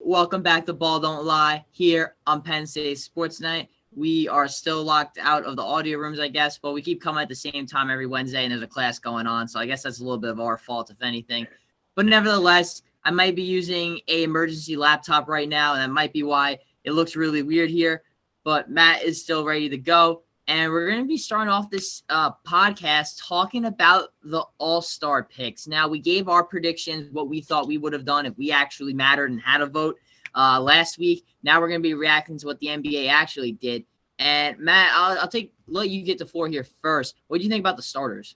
welcome back to Ball Don't Lie here on Penn State Sports Night. We are still locked out of the audio rooms, I guess, but we keep coming at the same time every Wednesday, and there's a class going on, so I guess that's a little bit of our fault, if anything. But nevertheless, I might be using an emergency laptop right now, and that might be why it looks really weird here, but Matt is still ready to go. And we're going to be starting off this podcast talking about the All-Star picks. Now, we gave our predictions, what we thought we would have done if we actually mattered and had a vote last week. Now we're going to be reacting to what the NBA actually did. And, Matt, I'll let you get the floor here first. What do you think about the starters?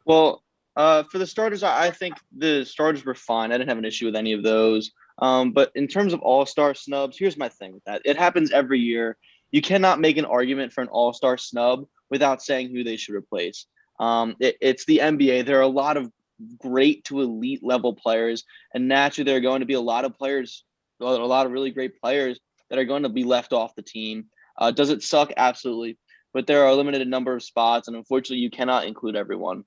Well, for the starters, I think the starters were fine. I didn't have an issue with any of those. But in terms of All-Star snubs, here's my thing with that. It happens every year. You cannot make an argument for an all-star snub without saying who they should replace. It's the NBA. There are a lot of great to elite level players, and naturally there are going to be a lot of really great players that are going to be left off the team. Does it suck? Absolutely. But there are a limited number of spots, and unfortunately you cannot include everyone.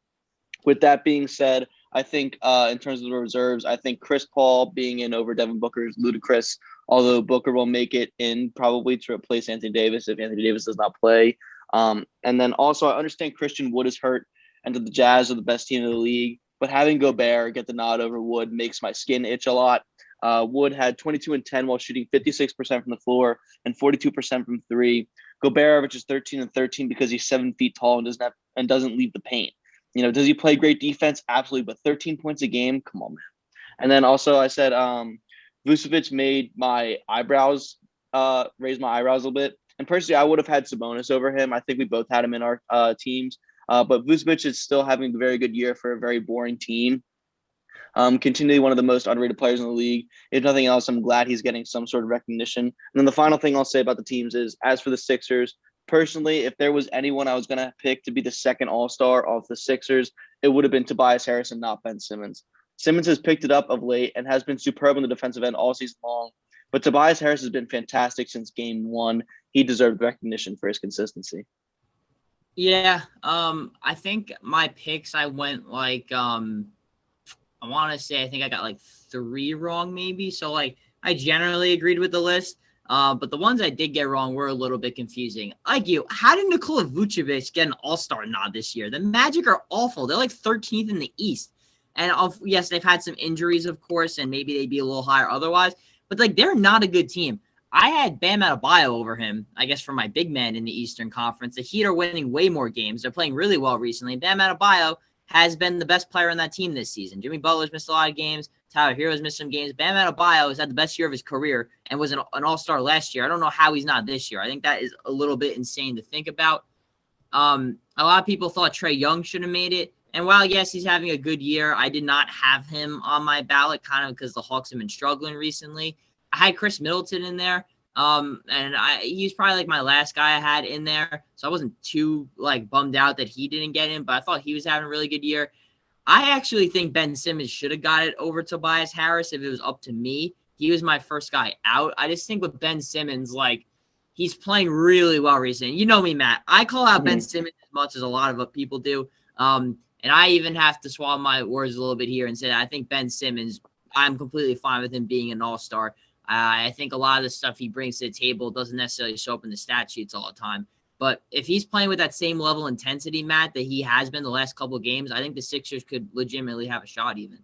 With that being said, I think in terms of the reserves, I think Chris Paul being in over Devin Booker is ludicrous. Although Booker will make it in probably to replace Anthony Davis if Anthony Davis does not play. And then also I understand Christian Wood is hurt and the Jazz are the best team in the league. But having Gobert get the nod over Wood makes my skin itch a lot. Wood had 22 and 10 while shooting 56% from the floor and 42% from three. Gobert averages 13 and 13 because he's 7 feet tall and doesn't leave the paint. You know, does he play great defense? Absolutely. But 13 points a game? Come on, man. And then also I said Vucevic made my eyebrows raise my eyebrows a little bit. And personally, I would have had Sabonis over him. I think we both had him in our teams. But Vucevic is still having a very good year for a very boring team. Continually one of the most underrated players in the league. If nothing else, I'm glad he's getting some sort of recognition. And then the final thing I'll say about the teams is, as for the Sixers, personally, if there was anyone I was going to pick to be the second All-Star of the Sixers, it would have been Tobias Harris and not Ben Simmons. Simmons has picked it up of late and has been superb on the defensive end all season long. But Tobias Harris has been fantastic since game one. He deserved recognition for his consistency. Yeah, I think my picks, I went like, I want to say I think I got like 3 wrong maybe. So like I generally agreed with the list. But the ones I did get wrong were a little bit confusing. Like how did Nikola Vucevic get an All-Star nod this year? The Magic are awful. They're like 13th in the East. And yes, they've had some injuries, of course, and maybe they'd be a little higher otherwise. But, like, they're not a good team. I had Bam Adebayo over him, I guess, for my big man in the Eastern Conference. The Heat are winning way more games. They're playing really well recently. Bam Adebayo has been the best player on that team this season. Jimmy Butler's missed a lot of games. Tyler Hero's missed some games. Bam Adebayo has had the best year of his career and was an All-Star last year. I don't know how he's not this year. I think that is a little bit insane to think about. A lot of people thought Trae Young should have made it. And while, yes, he's having a good year, I did not have him on my ballot kind of because the Hawks have been struggling recently. I had Chris Middleton in there, and he's probably like my last guy I had in there. So I wasn't too like bummed out that he didn't get in, but I thought he was having a really good year. I actually think Ben Simmons should have got it over Tobias Harris if it was up to me. He was my first guy out. I just think with Ben Simmons, like, he's playing really well recently. You know me, Matt. I call out Ben Simmons as much as a lot of people do. And I even have to swallow my words a little bit here and say I think Ben Simmons, I'm completely fine with him being an all-star. I think a lot of the stuff he brings to the table doesn't necessarily show up in the stat sheets all the time. But if he's playing with that same level of intensity, Matt, that he has been the last couple of games, I think the Sixers could legitimately have a shot even.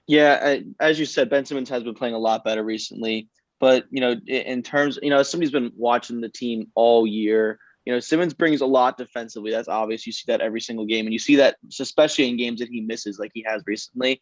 Yeah, as you said, Ben Simmons has been playing a lot better recently. But, you know, in terms, you know, as somebody's been watching the team all year, you know, Simmons brings a lot defensively. That's obvious. You see that every single game. And you see that especially in games that he misses like he has recently.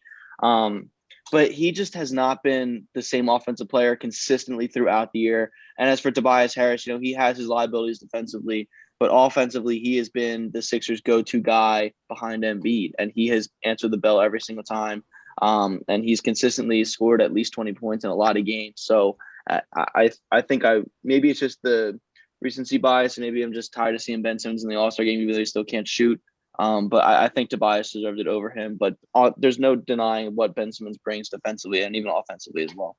But he just has not been the same offensive player consistently throughout the year. And as for Tobias Harris, you know, he has his liabilities defensively. But offensively, he has been the Sixers' go-to guy behind Embiid. And he has answered the bell every single time. And he's consistently scored at least 20 points in a lot of games. So I think maybe it's just the recency bias, and maybe I'm just tired of seeing Ben Simmons in the All-Star game, even though he still can't shoot. But I think Tobias deserved it over him. But there's no denying what Ben Simmons brings defensively and even offensively as well.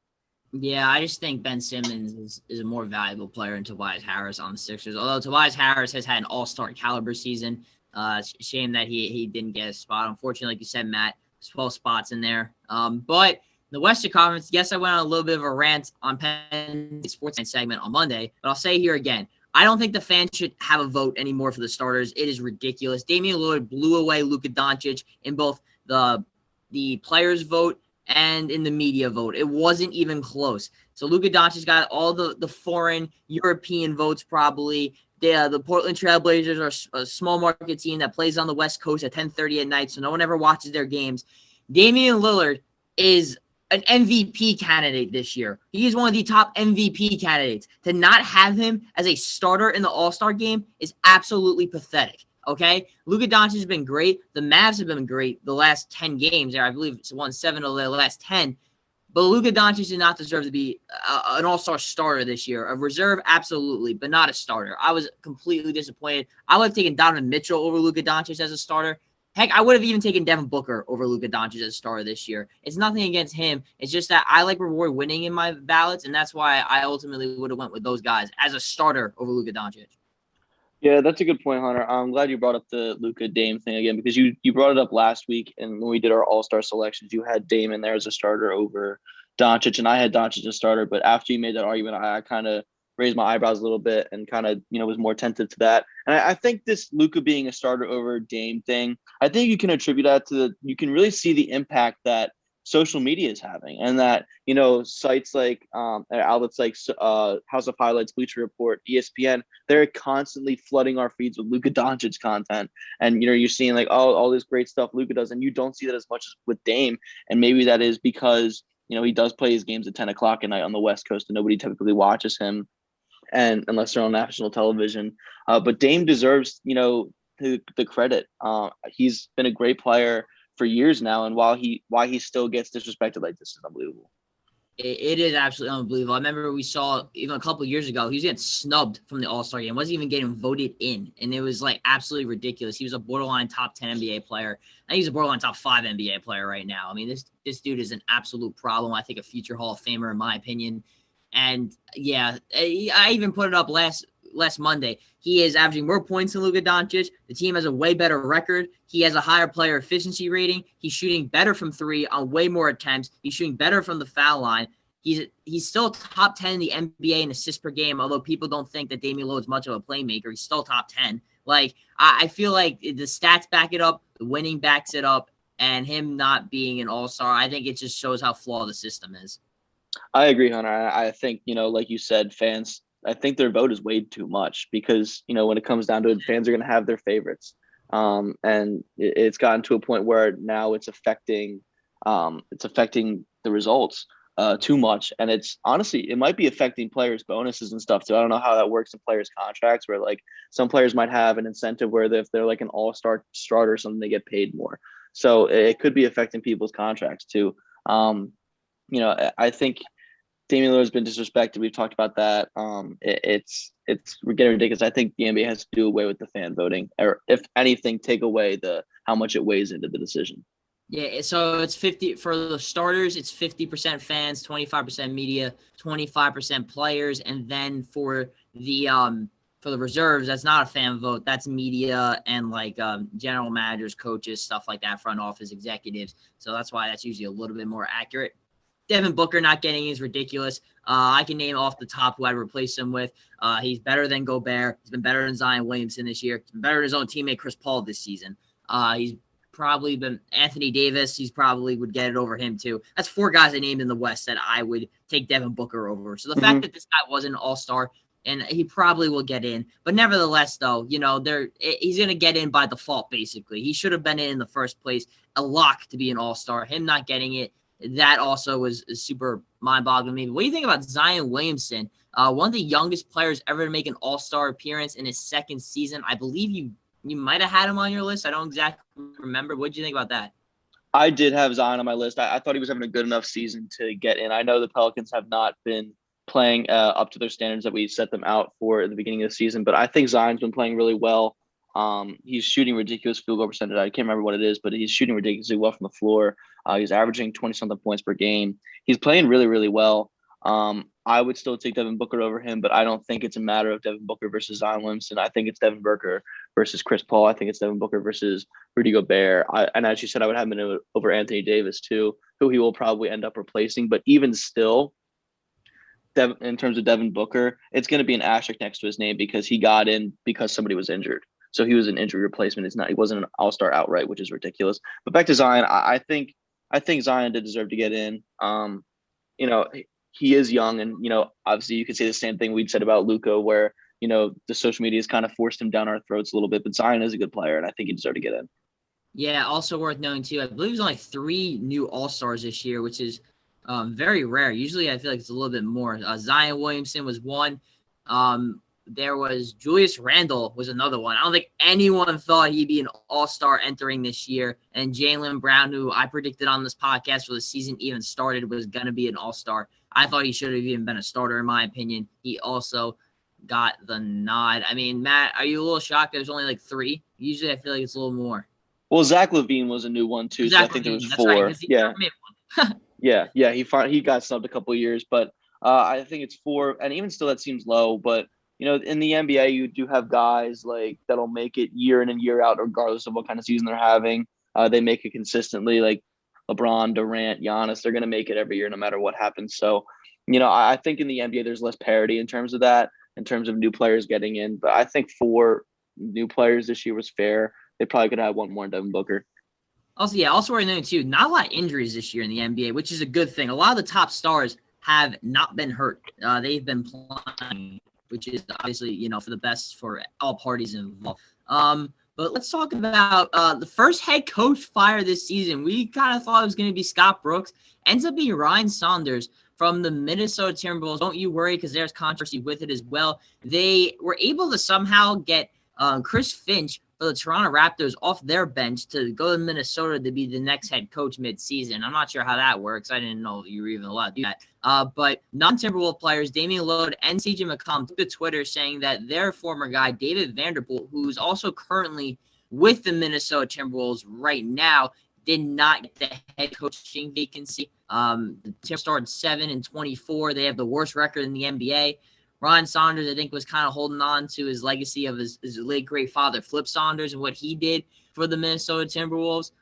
Yeah, I just think Ben Simmons is a more valuable player than Tobias Harris on the Sixers. Although Tobias Harris has had an all-star caliber season. Shame that he didn't get a spot. Unfortunately, like you said, Matt, 12 spots in there. But The Western Conference, yes, I went on a little bit of a rant on Penn Sports segment on Monday, but I'll say here again, I don't think the fans should have a vote anymore for the starters. It is ridiculous. Damian Lillard blew away Luka Doncic in both the players' vote and in the media vote. It wasn't even close. So Luka Doncic got all the foreign European votes probably. The Portland Trailblazers are a small market team that plays on the West Coast at 10:30 at night, so no one ever watches their games. Damian Lillard is an MVP candidate this year. He is one of the top MVP candidates. To not have him as a starter in the All-Star game is absolutely pathetic. Okay? Luka Doncic has been great. The Mavs have been great the last 10 games. I believe it's won 7 of the last 10. But Luka Doncic did not deserve to be an all-star starter this year. A reserve, absolutely, but not a starter. I was completely disappointed. I would have taken Donovan Mitchell over Luka Doncic as a starter. Heck, I would have even taken Devin Booker over Luka Doncic as a starter this year. It's nothing against him. It's just that I like reward winning in my ballots, and that's why I ultimately would have went with those guys as a starter over Luka Doncic. Yeah, that's a good point, Hunter. I'm glad you brought up the Luka Dame thing again because you brought it up last week, and when we did our All-Star selections, you had Dame in there as a starter over Doncic, and I had Doncic as a starter. But after you made that argument, I kind of raised my eyebrows a little bit and kind of was more attentive to that. And I think this Luka being a starter over Dame thing, I think you can attribute that to you can really see the impact that social media is having, and that sites like outlets like House of Highlights, Bleacher Report, ESPN, they're constantly flooding our feeds with Luka Doncic content, and you're seeing like all this great stuff Luka does, and you don't see that as much as with Dame, and maybe that is because he does play his games at 10 o'clock at night on the West Coast, and nobody typically watches him, and unless they're on national television. But Dame deserves the credit. He's been a great player for years now, and why he still gets disrespected like this is unbelievable. It is absolutely unbelievable. I remember we saw even a couple of years ago, he was getting snubbed from the All-Star game, wasn't even getting voted in, and it was like absolutely ridiculous. He was a borderline top 10 NBA player. I think he's a borderline top 5 NBA player right now. I mean, this dude is an absolute problem. I think a future Hall of Famer, in my opinion. And yeah, I even put it up last Monday. He is averaging more points than Luka Doncic. The team has a way better record. He has a higher player efficiency rating. He's shooting better from three on way more attempts. He's shooting better from the foul line. He's still top 10 in the NBA in assists per game, although people don't think that Damian Lillard is much of a playmaker. He's still top 10. Like, I feel like the stats back it up, the winning backs it up, and him not being an all-star, I think it just shows how flawed the system is. I agree, Hunter. I think, like you said, fans, I think their vote is weighed too much because, when it comes down to it, fans are going to have their favorites. And it's gotten to a point where now it's affecting the results too much. And it's honestly, it might be affecting players' bonuses and stuff too. I don't know how that works in players' contracts where like some players might have an incentive where if they're like an all-star starter or something, they get paid more. So it could be affecting people's contracts too. I think Damian Lillard's been disrespected. We've talked about that. It's getting ridiculous. I think the NBA has to do away with the fan voting, or if anything, take away how much it weighs into the decision. Yeah, so it's 50 for the starters. It's 50% fans, 25% media, 25% players, and then for the reserves, that's not a fan vote. That's media and like general managers, coaches, stuff like that, front office executives. So that's why that's usually a little bit more accurate. Devin Booker not getting is ridiculous. I can name off the top who I'd replace him with. He's better than Gobert. He's been better than Zion Williamson this year. He's been better than his own teammate Chris Paul this season. He's probably been Anthony Davis. He's probably would get it over him too. That's 4 guys I named in the West that I would take Devin Booker over. So the fact that this guy wasn't an all-star, and he probably will get in. But nevertheless, though, he's going to get in by default, basically. He should have been in the first place, a lock to be an all-star. Him not getting it, that also was super mind-boggling to me. But what do you think about Zion Williamson? One of the youngest players ever to make an all-star appearance in his second season. I believe you might have had him on your list. I don't exactly remember. What did you think about that? I did have Zion on my list. I thought he was having a good enough season to get in. I know the Pelicans have not been playing up to their standards that we set them out for at the beginning of the season, but I think Zion's been playing really well. He's shooting ridiculous field goal percentage. I can't remember what it is, but he's shooting ridiculously well from the floor. He's averaging 20-something points per game. He's playing really, really well. I would still take Devin Booker over him, but I don't think it's a matter of Devin Booker versus Zion Williamson. I think it's Devin Booker versus Chris Paul. I think it's Devin Booker versus Rudy Gobert. And as you said, I would have him over Anthony Davis too, who he will probably end up replacing. But even still, in terms of Devin Booker, it's going to be an asterisk next to his name because he got in because somebody was injured. So he was an injury replacement. He wasn't an all-star outright, which is ridiculous. But back to Zion, I think Zion did deserve to get in. He is young, and obviously you could say the same thing we'd said about Luka, where the social media has kind of forced him down our throats a little bit. But Zion is a good player, and I think he deserved to get in. Yeah, also worth knowing too. I believe there's only 3 new All-Stars this year, which is very rare. Usually, I feel like it's a little bit more. Zion Williamson was one. There was Julius Randle was another one. I don't think anyone thought he'd be an all-star entering this year. And Jaylen Brown, who I predicted on this podcast before the season even started, was going to be an all-star. I thought he should have even been a starter, in my opinion. He also got the nod. I mean, Matt, are you a little shocked there's only like 3? Usually I feel like it's a little more. Well, Zach LaVine was a new one too, so I think there was 4. Right, yeah. He got snubbed a couple of years, but I think it's 4, and even still that seems low. But in the NBA, you do have guys like that'll make it year in and year out, regardless of what kind of season they're having. They make it consistently, like LeBron, Durant, Giannis. They're going to make it every year, no matter what happens. So, I think in the NBA, there's less parity in terms of that, in terms of new players getting in. But I think 4 new players this year was fair. They probably could have one more in Devin Booker. Also worth noting too, not a lot of injuries this year in the NBA, which is a good thing. A lot of the top stars have not been hurt. They've been playing, which is obviously, for the best for all parties involved. But let's talk about the first head coach fired this season. We kind of thought it was going to be Scott Brooks. Ends up being Ryan Saunders from the Minnesota Timberwolves. Don't you worry, because there's controversy with it as well. They were able to somehow get Chris Finch for the Toronto Raptors off their bench to go to Minnesota to be the next head coach mid-season. I'm not sure how that works. I didn't know you were even allowed to do that. But non-Timberwolves players, Damian Lillard and CJ McCollum, took to Twitter saying that their former guy, David Vanderpool, who's also currently with the Minnesota Timberwolves right now, did not get the head coaching vacancy. The Timberwolves started 7-24. They have the worst record in the NBA. Ryan Saunders, I think, was kind of holding on to his legacy of his late great father, Flip Saunders, and what he did for the Minnesota Timberwolves.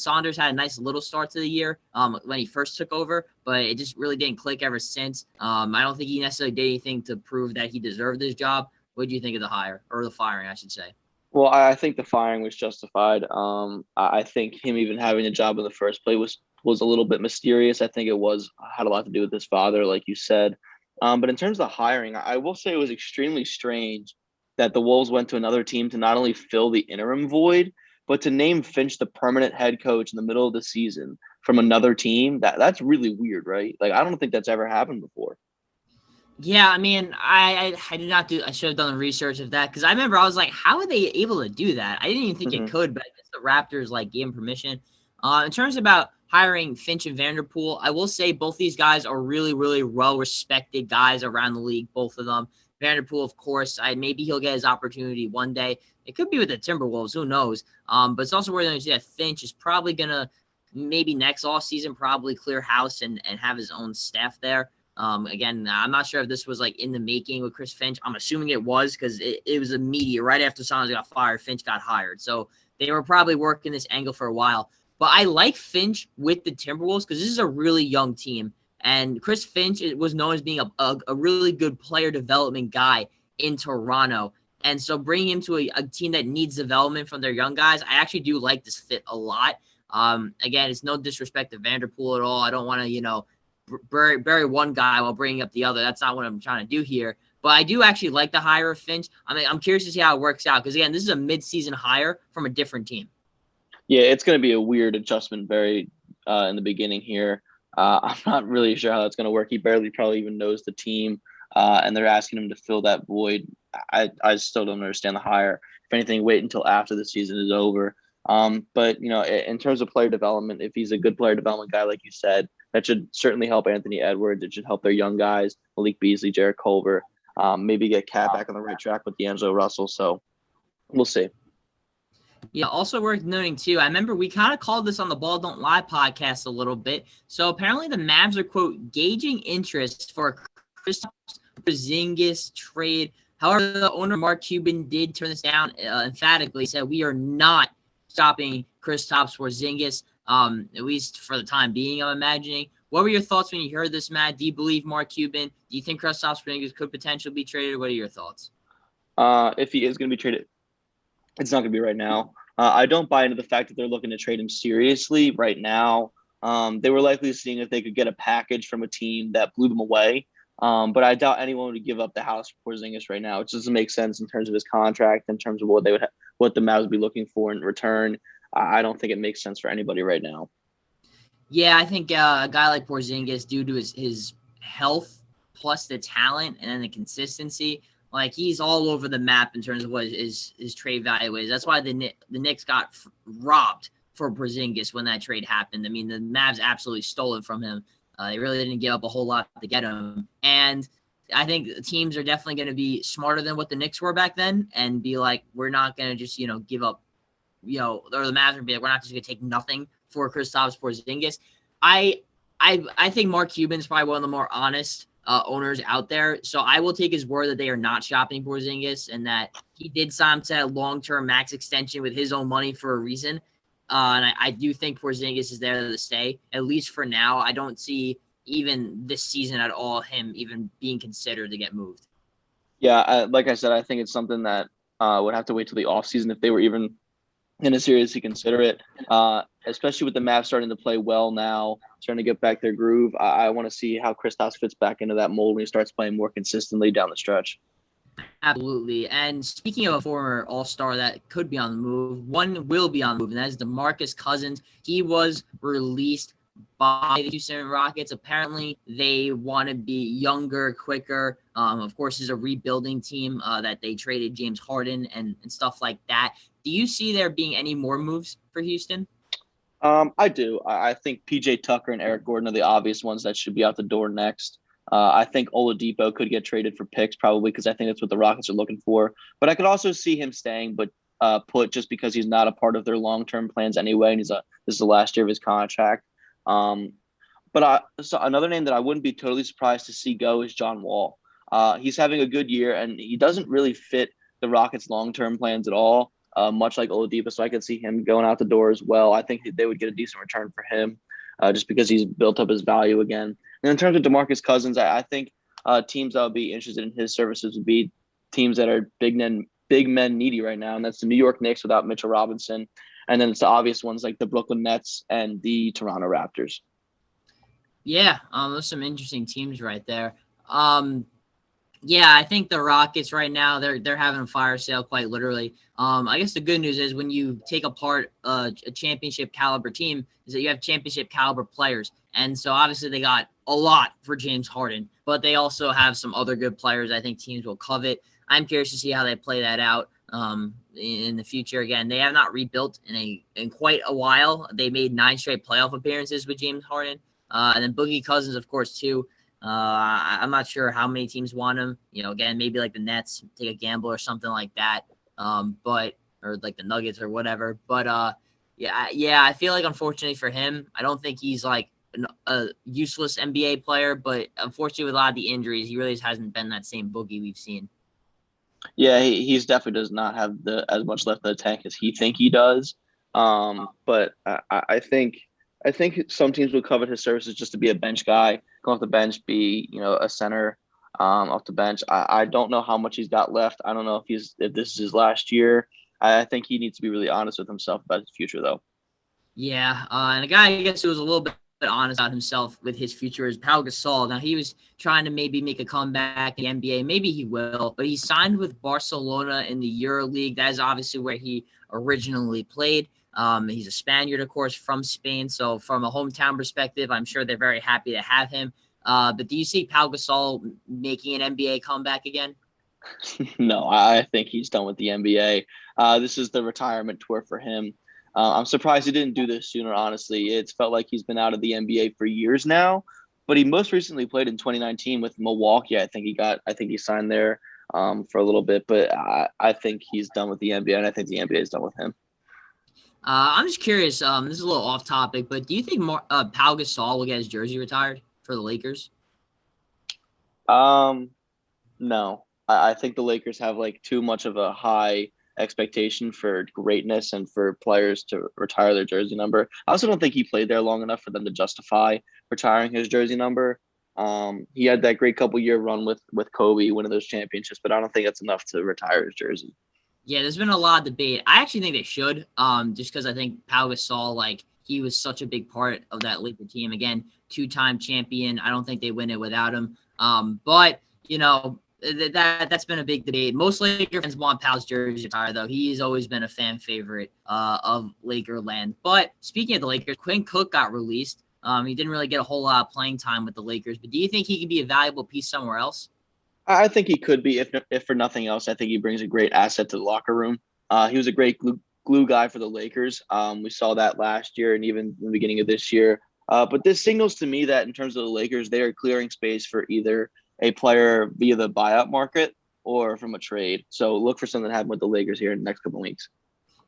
Saunders had a nice little start to the year when he first took over, but it just really didn't click ever since. I don't think he necessarily did anything to prove that he deserved his job. What do you think of the hire, or the firing, I should say? Well, I think the firing was justified. I think him even having a job in the first place was a little bit mysterious. I think it had a lot to do with his father, like you said. But in terms of the hiring, I will say it was extremely strange that the Wolves went to another team to not only fill the interim void, but to name Finch the permanent head coach in the middle of the season from another team. That's really weird, right? Like, I don't think that's ever happened before. Yeah, I mean, I did not do. I should have done the research of that, because I remember I was like, how are they able to do that? I didn't even think it could, but I guess the Raptors gave him permission. In terms about hiring Finch and Vanderpool, I will say both these guys are really, really well-respected guys around the league, both of them. Vanderpool, of course, maybe he'll get his opportunity one day. It could be with the Timberwolves, who knows? But it's also worth noting that Finch is probably going to, maybe next offseason, probably clear house and have his own staff there. Again, I'm not sure if this was in the making with Chris Finch. I'm assuming it was, because it was immediate. Right after Saunders got fired, Finch got hired. So they were probably working this angle for a while. But I like Finch with the Timberwolves because this is a really young team. And Chris Finch was known as being a really good player development guy in Toronto. And so bringing him to a team that needs development from their young guys, I actually do like this fit a lot. Again, it's no disrespect to Vanderpool at all. I don't want to, bury one guy while bringing up the other. That's not what I'm trying to do here. But I do actually like the hire of Finch. I mean, I'm curious to see how it works out because, again, this is a mid-season hire from a different team. Yeah, it's going to be a weird adjustment in the beginning here. I'm not really sure how that's going to work. He probably even knows the team, and they're asking him to fill that void. I still don't understand the hire. If anything, wait until after the season is over. But, in terms of player development, if he's a good player development guy, like you said, that should certainly help Anthony Edwards. It should help their young guys, Malik Beasley, Jarrett Culver, maybe get Cat back on the right track with D'Angelo Russell. So we'll see. Yeah, also worth noting, too, I remember we kind of called this on the Ball Don't Lie podcast a little bit. So apparently the Mavs are, quote, gauging interest for a Kristaps Porzingis trade However, the owner, Mark Cuban, did turn this down emphatically, said we are not stopping Kristaps Porzingis, at least for the time being, I'm imagining. What were your thoughts when you heard this, Matt? Do you believe Mark Cuban? Do you think Kristaps Porzingis could potentially be traded? What are your thoughts? If he is going to be traded, it's not going to be right now. I don't buy into the fact that they're looking to trade him seriously right now. They were likely seeing if they could get a package from a team that blew them away. But I doubt anyone would give up the house for Porzingis right now. It doesn't make sense in terms of his contract, in terms of what what the Mavs would be looking for in return. I don't think it makes sense for anybody right now. Yeah, I think a guy like Porzingis, due to his health plus the talent and then the consistency, like he's all over the map in terms of what his trade value is. That's why the Knicks got robbed for Porzingis when that trade happened. I mean, the Mavs absolutely stole it from him. They really didn't give up a whole lot to get him. And I think teams are definitely going to be smarter than what the Knicks were back then and be like, we're not going to just, give up, or the Mavs would be like, we're not just going to take nothing for Kristaps Porzingis. I think Mark Cuban is probably one of the more honest owners out there. So I will take his word that they are not shopping Porzingis and that he did sign to a long-term max extension with his own money for a reason. And I do think Porzingis is there to stay, at least for now. I don't see even this season at all him even being considered to get moved. Yeah, like I said, I think it's something that would have to wait till the offseason if they were even going to seriously consider it, especially with the Mavs starting to play well now, starting to get back their groove. I want to see how Kristaps fits back into that mold when he starts playing more consistently down the stretch. Absolutely. And speaking of a former all-star that could be on the move, one will be on the move, and that is DeMarcus Cousins. He was released by the Houston Rockets. Apparently, they want to be younger, quicker. Of course, it's a rebuilding team that they traded James Harden and stuff like that. Do you see there being any more moves for Houston? I do. I think PJ Tucker and Eric Gordon are the obvious ones that should be out the door next. I think Oladipo could get traded for picks probably because I think that's what the Rockets are looking for. But I could also see him staying, but put just because he's not a part of their long-term plans anyway, and this is the last year of his contract. So another name that I wouldn't be totally surprised to see go is John Wall. He's having a good year, and he doesn't really fit the Rockets' long-term plans at all, much like Oladipo. So I could see him going out the door as well. I think they would get a decent return for him just because he's built up his value again. And in terms of DeMarcus Cousins, I think teams that would be interested in his services would be teams that are big men needy right now, and that's the New York Knicks without Mitchell Robinson. And then it's the obvious ones like the Brooklyn Nets and the Toronto Raptors. Yeah, those are some interesting teams right there. Yeah, I think the Rockets right now, they're having a fire sale quite literally. I guess the good news is when you take apart a championship caliber team is that you have championship caliber players. And so obviously they got a lot for James Harden, but they also have some other good players I think teams will covet. I'm curious to see how they play that out in the future. Again, they have not rebuilt in quite a while. They made 9 straight playoff appearances with James Harden. And then Boogie Cousins, of course, too. I'm not sure how many teams want him. Again, maybe like the Nets take a gamble or something like that. Or like the Nuggets or whatever. But yeah, I feel like unfortunately for him, I don't think he's like a useless NBA player, but unfortunately with a lot of the injuries, he really hasn't been that same Boogie we've seen. Yeah, he's definitely does not have as much left in the tank as he does. But I think some teams would covet his services just to be a bench guy, come off the bench, be a center off the bench. I don't know how much he's got left. I don't know if this is his last year. I think he needs to be really honest with himself about his future, though. Yeah, and a guy I guess who was a little bit honest about himself with his future is Pau Gasol. Now he was trying to maybe make a comeback in the NBA. Maybe he will, but he signed with Barcelona in the EuroLeague. That is obviously where he originally played. He's a Spaniard, of course, from Spain. So from a hometown perspective, I'm sure they're very happy to have him. But do you see Pau Gasol making an NBA comeback again? No, I think he's done with the NBA. This is the retirement tour for him. I'm surprised he didn't do this sooner, honestly. It's felt like he's been out of the NBA for years now, but he most recently played in 2019 with Milwaukee. I think he signed there for a little bit, but I think he's done with the NBA, and I think the NBA is done with him. I'm just curious. This is a little off topic, but do you think Pau Gasol will get his jersey retired for the Lakers? No. I think the Lakers have like too much of a high expectation for greatness and for players to retire their jersey number. I also don't think he played there long enough for them to justify retiring his jersey number. He had that great couple year run with Kobe, winning those championships, but I don't think that's enough to retire his jersey. Yeah, there's been a lot of debate. I actually think they should, just because I think Pau Gasol, like, he was such a big part of that Laker team. Again, two-time champion. I don't think they win it without him. But you know that's been a big debate. Most Laker fans want Pau's jersey retired, though. He's always been a fan favorite of Lakerland. But speaking of the Lakers, Quinn Cook got released. He didn't really get a whole lot of playing time with the Lakers. But do you think he could be a valuable piece somewhere else? I think he could be, if for nothing else. I think he brings a great asset to the locker room. He was a great glue guy for the Lakers. We saw that last year and even in the beginning of this year. But this signals to me that in terms of the Lakers, they are clearing space for either a player via the buyout market or from a trade. So look for something to happen with the Lakers here in the next couple of weeks.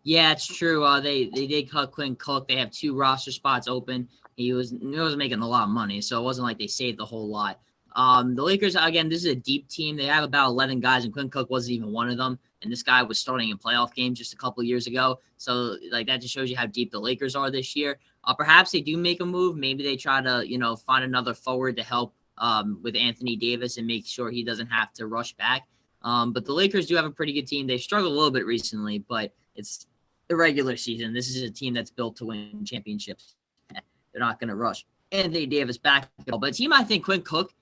Yeah, it's true. They did cut Quinn Cook. They have 2 roster spots open. He wasn't making a lot of money, so it wasn't like they saved a whole lot. The Lakers, again, this is a deep team. They have about 11 guys, and Quinn Cook wasn't even one of them. And this guy was starting in playoff games just a couple of years ago. So, like, that just shows you how deep the Lakers are this year. Perhaps they do make a move. Maybe they try to, find another forward to help with Anthony Davis and make sure he doesn't have to rush back. But the Lakers do have a pretty good team. They've struggled a little bit recently, but it's the regular season. This is a team that's built to win championships. They're not going to rush Anthony Davis back. But a team, I think, Quinn Cook,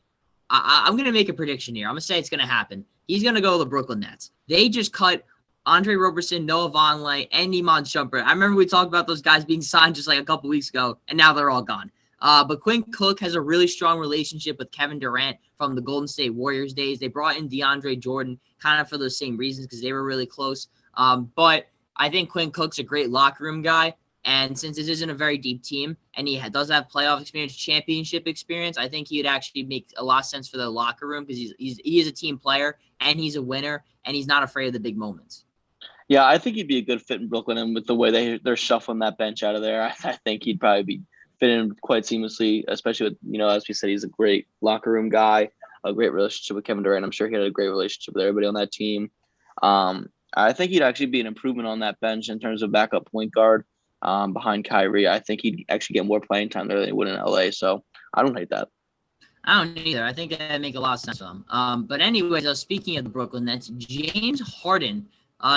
I'm going to make a prediction here. I'm going to say it's going to happen. He's going to go to the Brooklyn Nets. They just cut Andre Roberson, Noah Vonleh, and Iman Shumpert. I remember we talked about those guys being signed just like a couple weeks ago, and now they're all gone. But Quinn Cook has a really strong relationship with Kevin Durant from the Golden State Warriors days. They brought in DeAndre Jordan kind of for those same reasons because they were really close. But I think Quinn Cook's a great locker room guy. And since this isn't a very deep team and he does have playoff experience, championship experience, I think he would actually make a lot of sense for the locker room because he is a team player and he's a winner and he's not afraid of the big moments. Yeah, I think he'd be a good fit in Brooklyn, and with the way they're shuffling that bench out of there, I think he'd probably be fit in quite seamlessly, especially with, as we said, he's a great locker room guy, a great relationship with Kevin Durant. I'm sure he had a great relationship with everybody on that team. I think he'd actually be an improvement on that bench in terms of backup point guard behind Kyrie. I think he'd actually get more playing time there than he would in LA, so I don't hate that. I don't either. I think that make a lot of sense for them. But anyways, speaking of the Brooklyn Nets, James Harden,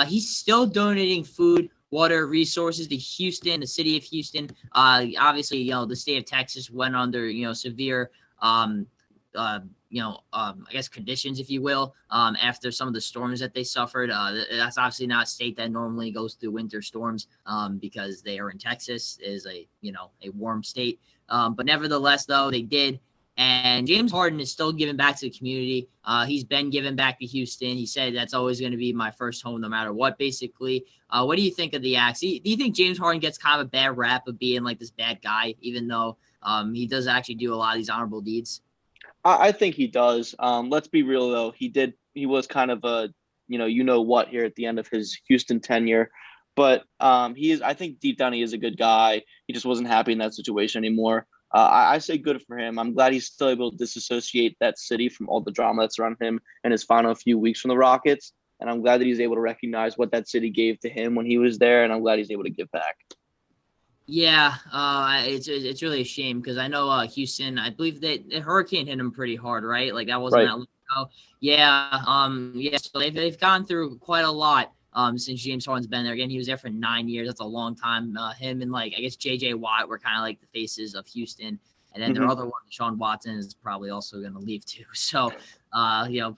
he's still donating food, water, resources to Houston, the city of Houston. Obviously, the state of Texas went under, severe, I guess conditions, if you will, after some of the storms that they suffered. That's obviously not a state that normally goes through winter storms because they are in Texas, is a warm state. But nevertheless, though, they did. And James Harden is still giving back to the community. He's been giving back to Houston. He said that's always going to be my first home no matter what, basically. What do you think of the acts? Do you think James Harden gets kind of a bad rap of being like this bad guy, even though he does actually do a lot of these honorable deeds? I think he does. Let's be real, though. He was kind of a, what here at the end of his Houston tenure. But I think deep down he is a good guy. He just wasn't happy in that situation anymore. I say good for him. I'm glad he's still able to disassociate that city from all the drama that's around him in his final few weeks from the Rockets. And I'm glad that he's able to recognize what that city gave to him when he was there. And I'm glad he's able to give back. Yeah, it's really a shame because I know Houston, I believe that the hurricane hit them pretty hard, right? Like that wasn't Right. that long ago. Yeah, so they've gone through quite a lot since James Harden's been there. Again, he was there for 9 years. That's a long time. Him and I guess JJ Watt were kind of like the faces of Houston. And then their other one, Sean Watson, is probably also going to leave too. So,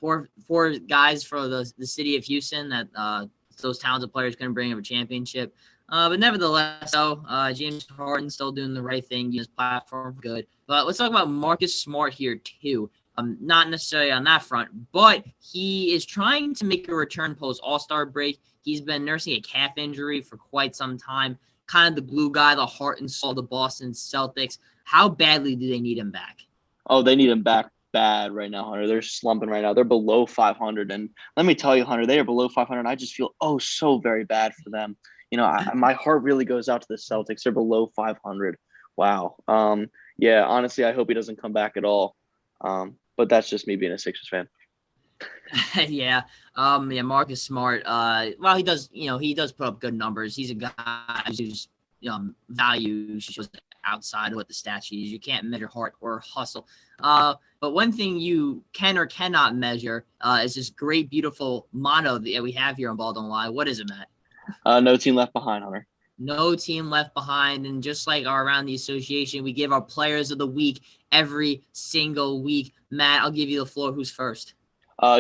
four guys for the city of Houston that those talented players couldn't bring up a championship. But nevertheless, James Harden still doing the right thing, using his platform for good. But let's talk about Marcus Smart here too. Not necessarily on that front, but he is trying to make a return post All-Star break. He's been nursing a calf injury for quite some time. Kind of the glue guy, the heart and soul of the Boston Celtics. How badly do they need him back? Oh, they need him back bad right now, Hunter. They're slumping right now. They're below 500. And let me tell you, Hunter, they are below 500. I just feel so very bad for them. My heart really goes out to the Celtics. They're below 500. Wow. Yeah, honestly, I hope he doesn't come back at all. But that's just me being a Sixers fan. Yeah. Yeah, Marcus Smart. Well, he does put up good numbers. He's a guy whose value shows outside of what the stat sheet is. You can't measure heart or hustle. But one thing you can or cannot measure is this great, beautiful motto that we have here on Ball Don't Lie. What is it, Matt? No team left behind, Hunter. No team left behind. And just like around the association, we give our players of the week every single week. Matt, I'll give you the floor. Who's first?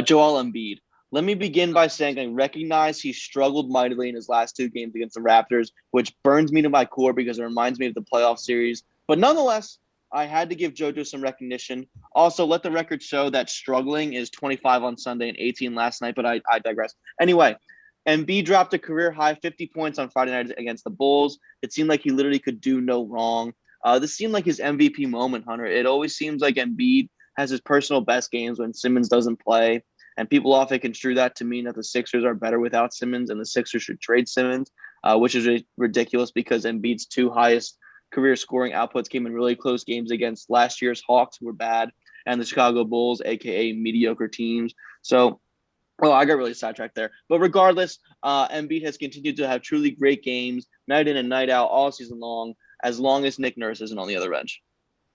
Joel Embiid. Let me begin by saying I recognize he struggled mightily in his last 2 games against the Raptors, which burns me to my core because it reminds me of the playoff series. But nonetheless, I had to give JoJo some recognition. Also, let the record show that struggling is 25 on Sunday and 18 last night, but I digress. Anyway, Embiid dropped a career-high 50 points on Friday night against the Bulls. It seemed like he literally could do no wrong. This seemed like his MVP moment, Hunter. It always seems like Embiid has his personal best games when Simmons doesn't play. And people often construe that to mean that the Sixers are better without Simmons and the Sixers should trade Simmons, which is ridiculous because Embiid's 2 highest career scoring outputs came in really close games against last year's Hawks, who were bad, and the Chicago Bulls, a.k.a. mediocre teams. So, I got really sidetracked there. But regardless, Embiid has continued to have truly great games, night in and night out, all season long as Nick Nurse isn't on the other bench.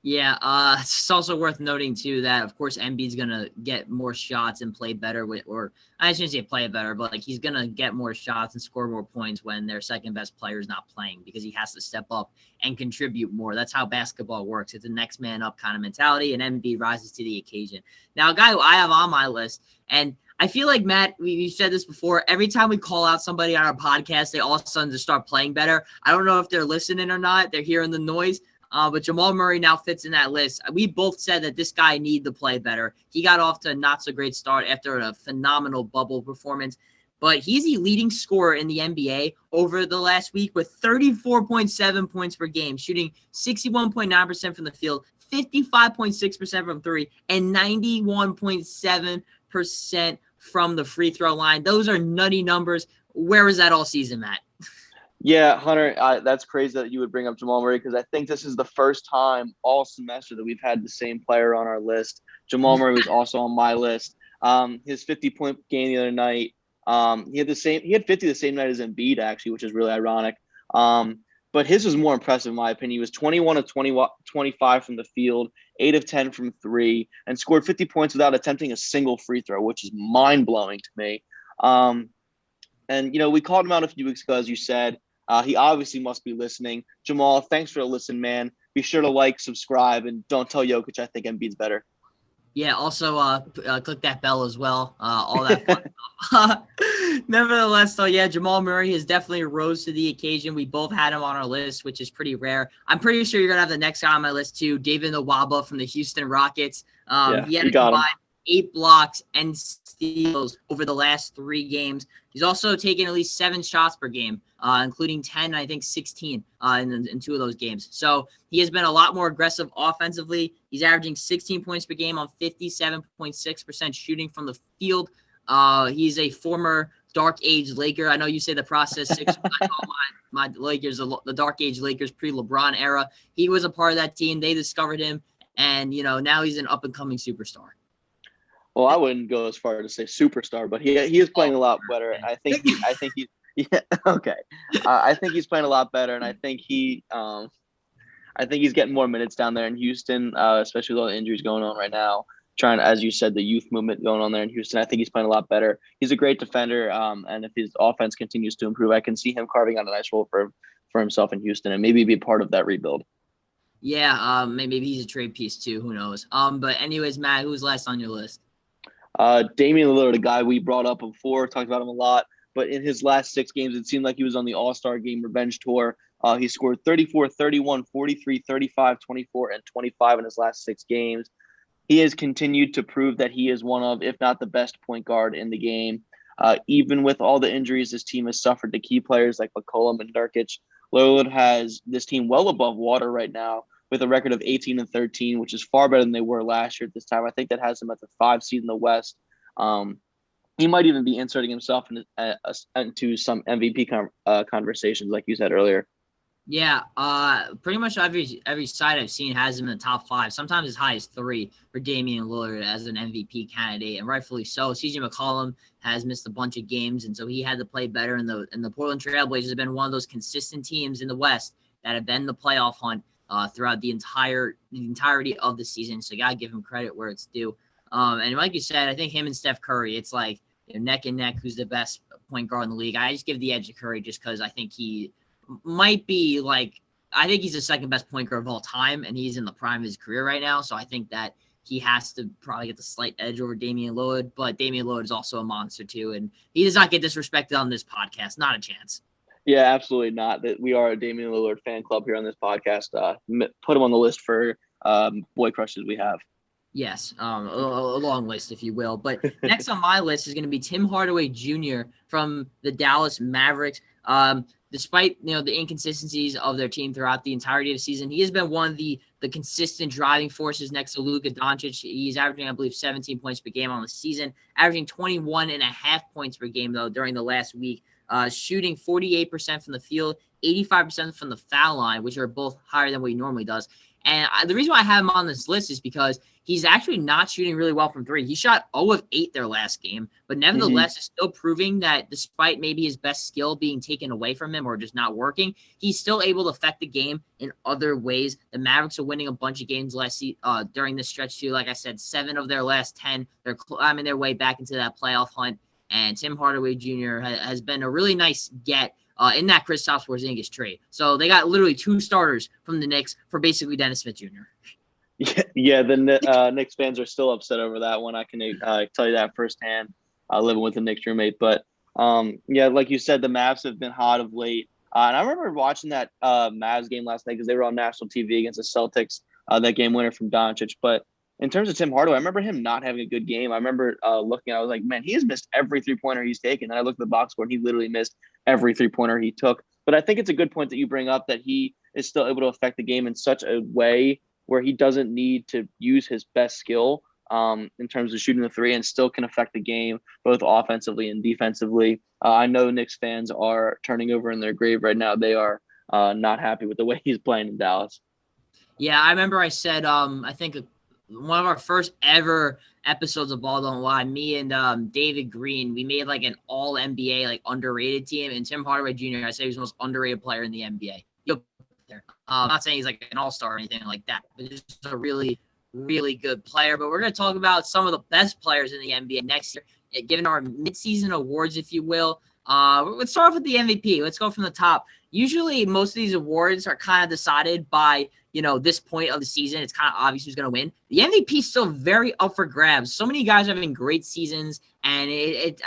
Yeah, it's also worth noting, too, that, of course, Embiid's going to get more shots and play better or I shouldn't say play better, but, like, he's going to get more shots and score more points when their second-best player is not playing because he has to step up and contribute more. That's how basketball works. It's a next man up kind of mentality, and Embiid rises to the occasion. Now, a guy who I have on my list, and I feel like, Matt, we said this before, every time we call out somebody on our podcast, they all of a sudden just start playing better. I don't know if they're listening or not. They're hearing the noise. But Jamal Murray now fits in that list. We both said that this guy needed to play better. He got off to a not-so-great start after a phenomenal bubble performance. But he's the leading scorer in the NBA over the last week with 34.7 points per game, shooting 61.9% from the field, 55.6% from 3, and 91.7% from the free throw line. Those are nutty numbers. Where was that all season, Matt? Yeah, Hunter, that's crazy that you would bring up Jamal Murray because I think this is the first time all semester that we've had the same player on our list. Jamal Murray was also on my list. His 50-point game the other night, he had 50 the same night as Embiid, actually, which is really ironic. But his was more impressive, in my opinion. He was 21 of 25 from the field, 8 of 10 from 3, and scored 50 points without attempting a single free throw, which is mind-blowing to me. And, we called him out a few weeks ago, as you said. He obviously must be listening. Jamal, thanks for the listen, man. Be sure to like, subscribe, and don't tell Jokic I think Embiid's better. Yeah, also click that bell as well. All that fun stuff. Nevertheless, though, yeah, Jamal Murray has definitely rose to the occasion. We both had him on our list, which is pretty rare. I'm pretty sure you're going to have the next guy on my list, too, David Nwaba from the Houston Rockets. He had a combined 8 blocks and steals over the last 3 games. He's also taken at least 7 shots per game, including 10, I think 16 in 2 of those games. So he has been a lot more aggressive offensively. He's averaging 16 points per game on 57.6% shooting from the field. He's a former dark age Laker. I know you say the process 6. I call my Lakers the dark age Lakers pre-LeBron era. He was a part of that team. They discovered him, and now he's an up-and-coming superstar. Well, I wouldn't go as far to say superstar, but he is playing a lot better. And I think he's playing a lot better, and I think he's getting more minutes down there in Houston, especially with all the injuries going on right now. Trying, as you said, the youth movement going on there in Houston. I think he's playing a lot better. He's a great defender, and if his offense continues to improve, I can see him carving out a nice role for himself in Houston, and maybe be part of that rebuild. Yeah, maybe he's a trade piece too. Who knows? But anyways, Matt, who's last on your list? Damian Lillard, a guy we brought up before, talked about him a lot, but in his last 6 games, it seemed like he was on the All-Star Game revenge tour. He scored 34, 31, 43, 35, 24, and 25 in his last 6 games. He has continued to prove that he is one of, if not the best point guard in the game. Even with all the injuries this team has suffered to key players like McCollum and Nurkic, Lillard has this team well above water right now, with a record of 18-13, which is far better than they were last year at this time. I think that has him at the 5 seed in the West. He might even be inserting himself into some MVP conversations, like you said earlier. Yeah, pretty much every site I've seen has him in the top 5, sometimes as high as 3 for Damian Lillard as an MVP candidate, and rightfully so. CJ McCollum has missed a bunch of games, and so he had to play better. And the Portland Trailblazers have been one of those consistent teams in the West that have been in the playoff hunt throughout the entirety of the season. So you gotta give him credit where it's due. And like you said, I think him and Steph Curry, it's like neck and neck who's the best point guard in the league. I just give the edge to Curry just because I think he might be I think he's the second best point guard of all time, and he's in the prime of his career right now. So I think that he has to probably get the slight edge over Damian Lillard, but Damian Lillard is also a monster ttoo, and he does not get disrespected on this podcast. Not a chance. Yeah, absolutely not. That we are a Damian Lillard fan club here on this podcast. Put him on the list for boy crushes we have. Yes, a long list, if you will. But next on my list is going to be Tim Hardaway Jr. from the Dallas Mavericks. Despite the inconsistencies of their team throughout the entirety of the season, he has been one of the consistent driving forces next to Luka Doncic. He's averaging, I believe, 17 points per game on the season, averaging 21.5 points per game, though, during the last week, shooting 48% from the field, 85% from the foul line, which are both higher than what he normally does. And the reason why I have him on this list is because he's actually not shooting really well from 3. He shot 0 of 8 their last game, but nevertheless is still proving that despite maybe his best skill being taken away from him or just not working, he's still able to affect the game in other ways. The Mavericks are winning a bunch of games during this stretch too. Like I said, 7 of their last 10. They're climbing their way back into that playoff hunt. And Tim Hardaway Jr. has been a really nice get in that Kristaps Porzingis trade. So they got literally 2 starters from the Knicks for basically Dennis Smith Jr. Yeah, the Knicks fans are still upset over that one. I can tell you that firsthand, living with a Knicks roommate. But, yeah, like you said, the Mavs have been hot of late. And I remember watching that Mavs game last night because they were on national TV against the Celtics, that game winner from Doncic. But in terms of Tim Hardaway, I remember him not having a good game. I remember looking, I was like, man, he has missed every 3-pointer he's taken. And I looked at the box score, and he literally missed every 3-pointer he took. But I think it's a good point that you bring up that he is still able to affect the game in such a way where he doesn't need to use his best skill in terms of shooting the 3 and still can affect the game both offensively and defensively. I know Knicks fans are turning over in their grave right now. They are not happy with the way he's playing in Dallas. Yeah, I remember I said, I think one of our first ever episodes of Ball Don't Lie, me and David Green, we made like an all NBA, like underrated team. And Tim Hardaway Jr., I say he's the most underrated player in the NBA. I'm not saying he's like an all-star or anything like that, but he's just a really, really good player. But we're going to talk about some of the best players in the NBA next year, given our midseason awards, if you will. Let's start off with the MVP. Let's go from the top. Usually most of these awards are kind of decided by, this point of the season. It's kind of obvious who's going to win. The MVP is still very up for grabs. So many guys are having great seasons, and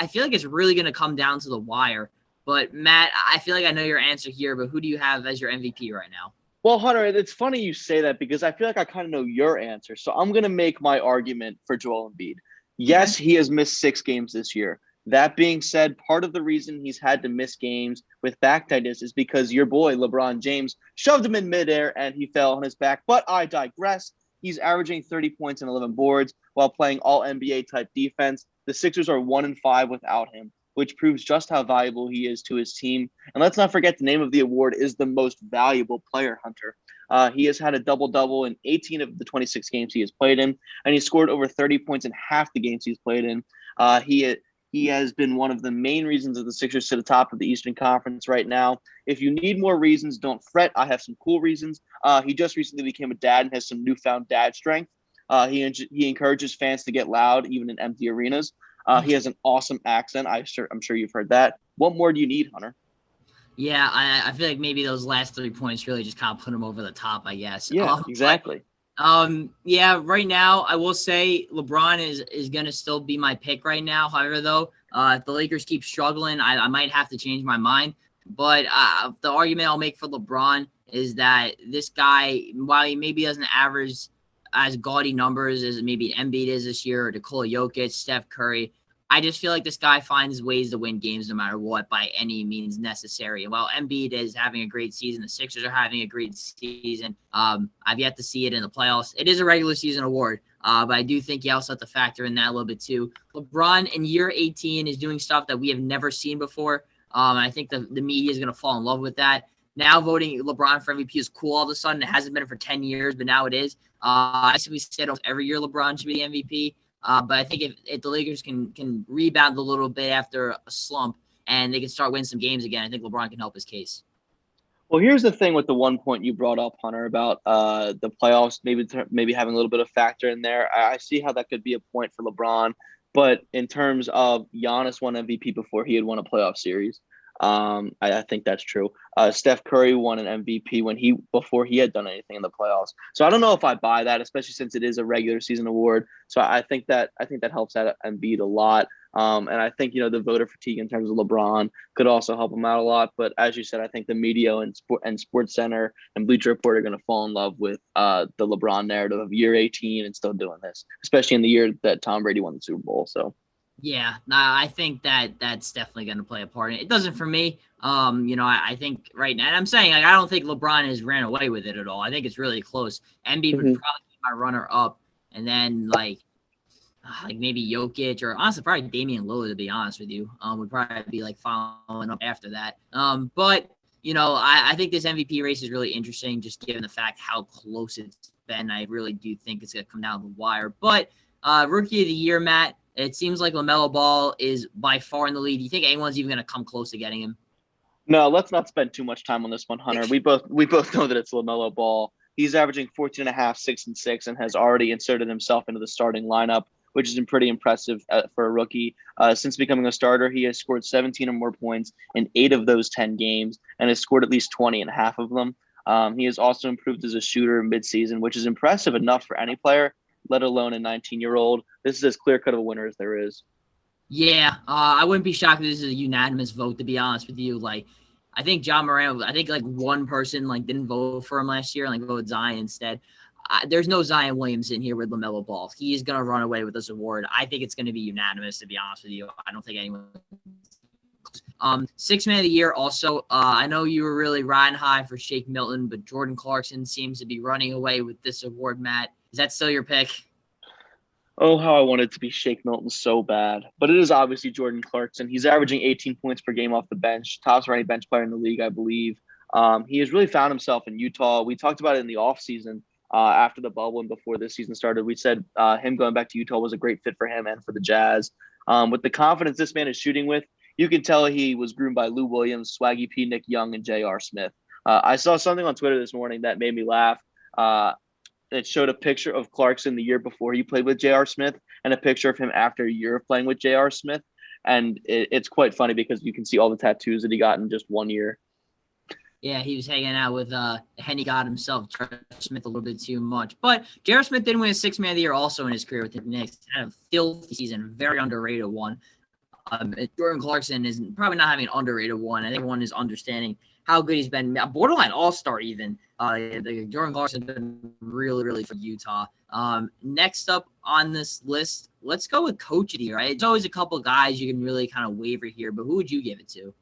I feel like it's really going to come down to the wire. But, Matt, I feel like I know your answer here, but who do you have as your MVP right now? Well, Hunter, it's funny you say that because I feel like I kind of know your answer. So I'm going to make my argument for Joel Embiid. Yes, he has missed 6 games this year. That being said, part of the reason he's had to miss games with back tightness is because your boy, LeBron James, shoved him in midair and he fell on his back. But I digress. He's averaging 30 points and 11 boards while playing all NBA type defense. The Sixers are 1-5 without him, which proves just how valuable he is to his team. And let's not forget the name of the award is the most valuable player, Hunter. He has had a double-double in 18 of the 26 games he has played in, and he scored over 30 points in half the games he's played in. He has been one of the main reasons of the Sixers to the top of the Eastern Conference right now. If you need more reasons, don't fret. I have some cool reasons. He just recently became a dad and has some newfound dad strength. He encourages fans to get loud, even in empty arenas. He has an awesome accent. I'm sure you've heard that. What more do you need, Hunter? Yeah, I feel like maybe those last 3 points really just kind of put him over the top, I guess. Yeah, exactly. Yeah, right now I will say LeBron is going to still be my pick right now. However, though, if the Lakers keep struggling, I might have to change my mind. But the argument I'll make for LeBron is that this guy, while he maybe doesn't average as gaudy numbers as maybe Embiid is this year, or Nikola Jokic, Steph Curry, I just feel like this guy finds ways to win games no matter what by any means necessary. And while Embiid is having a great season, the Sixers are having a great season. I've yet to see it in the playoffs. It is a regular season award, but I do think you also have to factor in that a little bit too. LeBron in year 18 is doing stuff that we have never seen before. And I think the media is going to fall in love with that. now voting LeBron for MVP is cool all of a sudden. It hasn't been for 10 years, but now it is. I see we said every year LeBron should be the MVP. But I think if the Lakers can rebound a little bit after a slump and they can start winning some games again, I think LeBron can help his case. Well, here's the thing with the one point you brought up, Hunter, about the playoffs, maybe having a little bit of factor in there. I see how that could be a point for LeBron, but in terms of Giannis won MVP before he had won a playoff series, I think that's true. Steph Curry won an MVP before he had done anything in the playoffs. So I don't know if I buy that, especially since it is a regular season award. So I think that helps out Embiid a lot. And I think, the voter fatigue in terms of LeBron could also help him out a lot. But as you said, I think the media and Sports Center and Bleacher Report are going to fall in love with the LeBron narrative of year 18 and still doing this, especially in the year that Tom Brady won the Super Bowl. So. Yeah, I think that's definitely going to play a part. It doesn't for me. I think right now, and I'm saying I don't think LeBron has ran away with it at all. I think it's really close. Embiid would probably be my runner up, and then like maybe Jokic or honestly probably Damian Lillard, to be honest with you, would probably be like following up after that. But I think this MVP race is really interesting, just given the fact how close it's been. I really do think it's going to come down the wire. But Rookie of the Year, Matt. It seems like LaMelo Ball is by far in the lead. Do you think anyone's even going to come close to getting him? No, let's not spend too much time on this one, Hunter. We both know that it's LaMelo Ball. He's averaging 14.5, 6 and 6, and has already inserted himself into the starting lineup, which has been pretty impressive for a rookie. Since becoming a starter, he has scored 17 or more points in 8 of those 10 games and has scored at least 20 in half of them. He has also improved as a shooter midseason, which is impressive enough for any player, let alone a 19-year-old. This is as clear-cut of a winner as there is. Yeah, I wouldn't be shocked if this is a unanimous vote, to be honest with you. I think John Moran, one person didn't vote for him last year and voted Zion instead. There's no Zion Williamson here with LaMelo Ball. He's going to run away with this award. I think it's going to be unanimous, to be honest with you. I don't think anyone. Sixth man of the year also. I know you were really riding high for Shake Milton, but Jordan Clarkson seems to be running away with this award, Matt. Is that still your pick? Oh, how I wanted to be Shake Milton so bad. But it is obviously Jordan Clarkson. He's averaging 18 points per game off the bench, top scoring bench player in the league, I believe. He has really found himself in Utah. We talked about it in the offseason after the bubble and before this season started. We said him going back to Utah was a great fit for him and for the Jazz. With the confidence this man is shooting with, you can tell he was groomed by Lou Williams, Swaggy P, Nick Young, and J.R. Smith. I saw something on Twitter this morning that made me laugh. It showed a picture of Clarkson the year before he played with J.R. Smith and a picture of him after a year of playing with J.R. Smith. And it's quite funny because you can see all the tattoos that he got in just 1 year. Yeah, he was hanging out with Henny God himself, J.R. Smith, a little bit too much. But J.R. Smith didn't win a sixth man of the year also in his career with the Knicks. Had a filthy season, very underrated one. Jordan Clarkson is probably not having an underrated one. I think everyone is understanding how good he's been. Borderline all-star even. Jordan Clarkson's been really, really for Utah. Next up on this list, let's go with Coach of the Year. Right? It's always a couple guys you can really kind of waver here, but who would you give it to?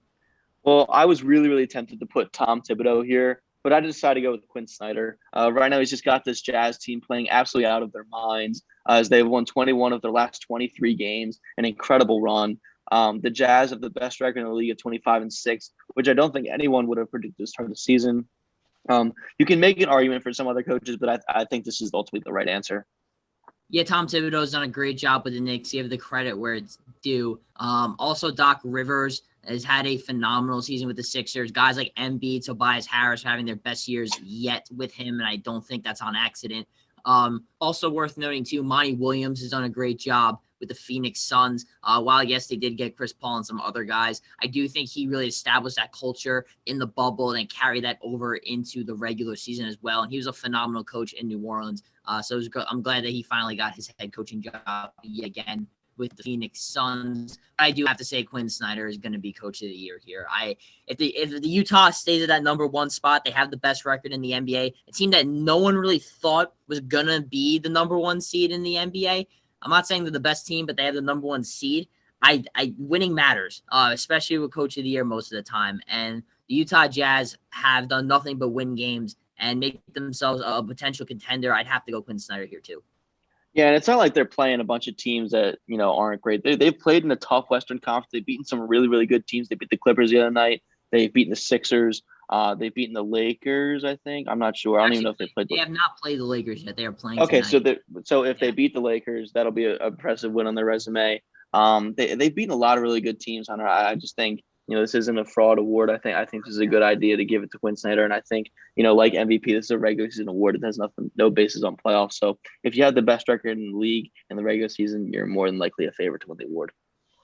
Well, I was really, really tempted to put Tom Thibodeau here, but I decided to go with Quinn Snyder. Right now, he's just got this Jazz team playing absolutely out of their minds as they've won 21 of their last 23 games, an incredible run. The Jazz have the best record in the league at 25-6, which I don't think anyone would have predicted to start the season. You can make an argument for some other coaches, but I think this is ultimately the right answer. Yeah, Tom Thibodeau's done a great job with the Knicks. Give the credit where it's due. Also, Doc Rivers has had a phenomenal season with the Sixers. Guys like Embiid, Tobias Harris are having their best years yet with him, and I don't think that's on accident. Also worth noting, too, Monty Williams has done a great job with the Phoenix Suns. While, yes, they did get Chris Paul and some other guys, I do think he really established that culture in the bubble and carried that over into the regular season as well. And he was a phenomenal coach in New Orleans. So I'm glad that he finally got his head coaching job yet again with the Phoenix Suns. I do have to say Quinn Snyder is going to be Coach of the Year here. If the Utah stays at that number one spot, they have the best record in the NBA. A team that no one really thought was going to be the number one seed in the NBA. I'm not saying they're the best team, but they have the number one seed. Winning matters, especially with Coach of the Year most of the time. And the Utah Jazz have done nothing but win games and make themselves a potential contender. I'd have to go Quinn Snyder here too. Yeah, and it's not like they're playing a bunch of teams that, aren't great. They've played in a tough Western Conference. They've beaten some really, really good teams. They beat the Clippers the other night. They've beaten the Sixers. They've beaten the Lakers, I think. I'm not sure. I don't even know if they played. They have not played the Lakers yet. They are playing Okay, tonight. so if they beat the Lakers, that'll be an impressive win on their resume. They've beaten a lot of really good teams, Hunter. I just think this isn't a fraud award. I think this is a good idea to give it to Quinn Snyder, and I think like MVP, this is a regular season award. It has no basis on playoffs. So if you have the best record in the league in the regular season, you're more than likely a favorite to win the award.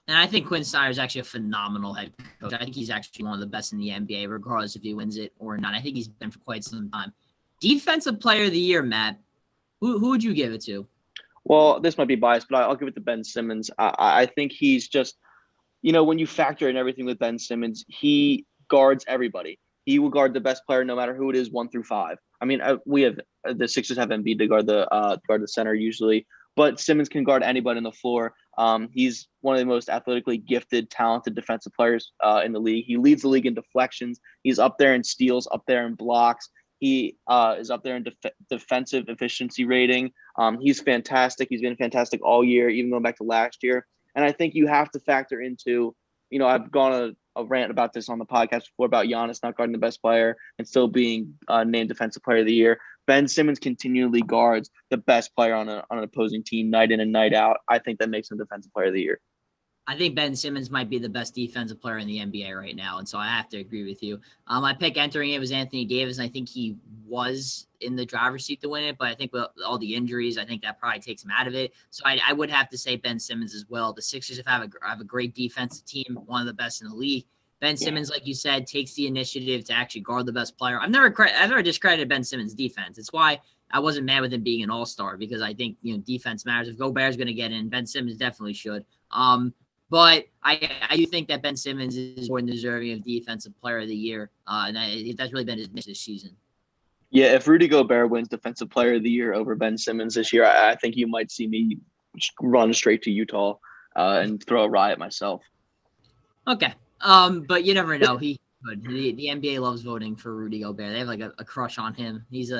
And I think Quinn Snyder is actually a phenomenal head coach. I think he's actually one of the best in the NBA, regardless if he wins it or not. I think he's been for quite some time. Defensive Player of the Year, Matt. Who would you give it to? Well, this might be biased, but I'll give it to Ben Simmons. I think he's just, when you factor in everything with Ben Simmons, he guards everybody. He will guard the best player no matter who it is, 1 through 5. I mean, we have the Sixers have Embiid to guard the center usually, but Simmons can guard anybody on the floor. He's one of the most athletically gifted, talented defensive players in the league. He leads the league in deflections. He's up there in steals, up there in blocks. He is up there in defensive efficiency rating. He's fantastic. He's been fantastic all year, even going back to last year. And I think you have to factor into, I've gone a rant about this on the podcast before about Giannis not guarding the best player and still being named Defensive Player of the Year. Ben Simmons continually guards the best player on an opposing team night in and night out. I think that makes him Defensive Player of the Year. I think Ben Simmons might be the best defensive player in the NBA right now, and so I have to agree with you. My pick entering it was Anthony Davis, and I think he was in the driver's seat to win it, but I think with all the injuries, I think that probably takes him out of it. So I would have to say Ben Simmons as well. The Sixers have a great defensive team, one of the best in the league. Ben Simmons, like you said, takes the initiative to actually guard the best player. I've never discredited Ben Simmons' defense. It's why I wasn't mad with him being an all-star, because I think defense matters. If Gobert's going to get in, Ben Simmons definitely should. But I do think that Ben Simmons is more deserving of Defensive Player of the Year, and that's really been his miss this season. Yeah, if Rudy Gobert wins Defensive Player of the Year over Ben Simmons this year, I think you might see me run straight to Utah and throw a riot myself. Okay, but you never know. The NBA loves voting for Rudy Gobert. They have like a crush on him. He's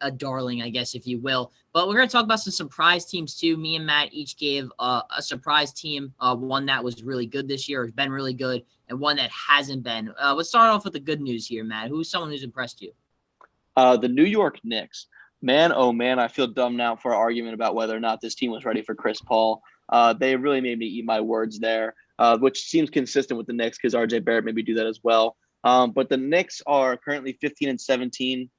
a darling, I guess, if you will. But we're going to talk about some surprise teams too. Me and Matt each gave a surprise team, one that was really good this year, has been really good, and one that hasn't been. Let's start off with the good news here, Matt. Who's someone who's impressed you? The New York Knicks. Man, oh man, I feel dumb now for an argument about whether or not this team was ready for Chris Paul. They really made me eat my words there, which seems consistent with the Knicks because RJ Barrett maybe do that as well. But the Knicks are currently 15-17.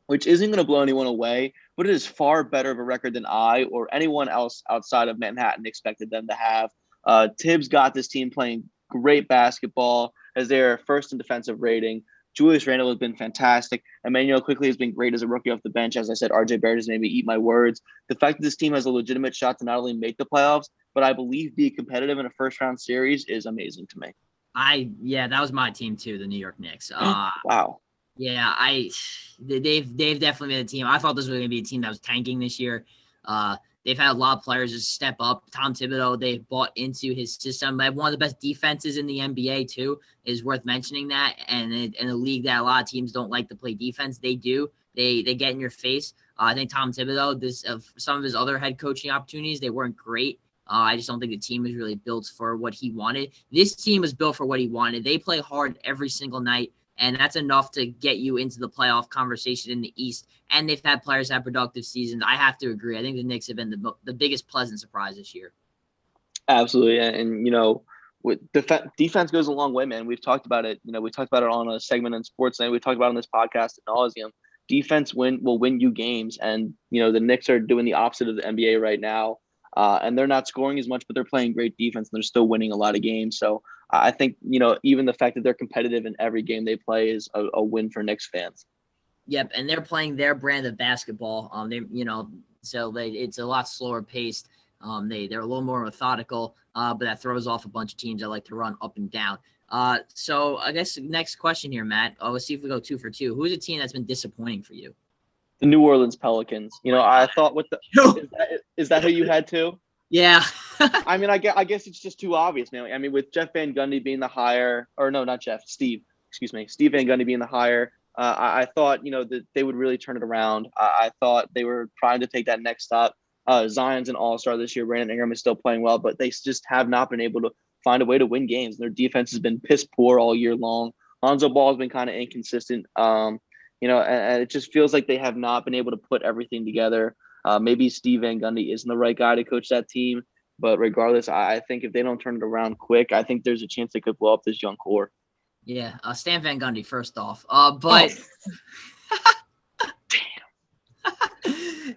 Which isn't going to blow anyone away, but it is far better of a record than I or anyone else outside of Manhattan expected them to have. Tibbs got this team playing great basketball as their first in defensive rating. Julius Randle has been fantastic. Emmanuel quickly has been great as a rookie off the bench. As I said, RJ Barrett has made me eat my words. The fact that this team has a legitimate shot to not only make the playoffs, but I believe be competitive in a first-round series is amazing to me. That was my team too, the New York Knicks. Wow. Yeah, they've definitely been a team. I thought this was going to be a team that was tanking this year. They've had a lot of players just step up. Tom Thibodeau, they've bought into his system. They have one of the best defenses in the NBA too. Is worth mentioning that. And in a league that a lot of teams don't like to play defense, they do. They get in your face. I think Tom Thibodeau, some of his other head coaching opportunities, they weren't great. I just don't think the team was really built for what he wanted. This team was built for what he wanted. They play hard every single night. And that's enough to get you into the playoff conversation in the East. And they've had players have productive seasons. I have to agree. I think the Knicks have been the biggest pleasant surprise this year. Absolutely. And with defense goes a long way, man. We've talked about it. We talked about it on a segment in Sports Night. We talked about it on this podcast ad nauseum. Defense will win you games. And, the Knicks are doing the opposite of the NBA right now. And they're not scoring as much, but they're playing great defense, and they're still winning a lot of games. So I think, even the fact that they're competitive in every game they play is a win for Knicks fans. Yep, and they're playing their brand of basketball. It's a lot slower paced. They're a little more methodical, but that throws off a bunch of teams that like to run up and down. So I guess the next question here, Matt. Let's see if we go 2 for 2. Who's a team that's been disappointing for you? The New Orleans Pelicans. I thought is that who you had too? Yeah. I mean, I guess it's just too obvious, man. I mean, with Jeff Van Gundy being the hire, or no, not Jeff, Steve Van Gundy being the hire, I thought, that they would really turn it around. I thought they were trying to take that next step. Zion's an all-star this year. Brandon Ingram is still playing well, but they just have not been able to find a way to win games. Their defense has been piss poor all year long. Lonzo Ball has been kind of inconsistent. And it just feels like they have not been able to put everything together. Maybe Steve Van Gundy isn't the right guy to coach that team, but regardless, I think if they don't turn it around quick, I think there's a chance they could blow up this young core. Yeah, Stan Van Gundy first off.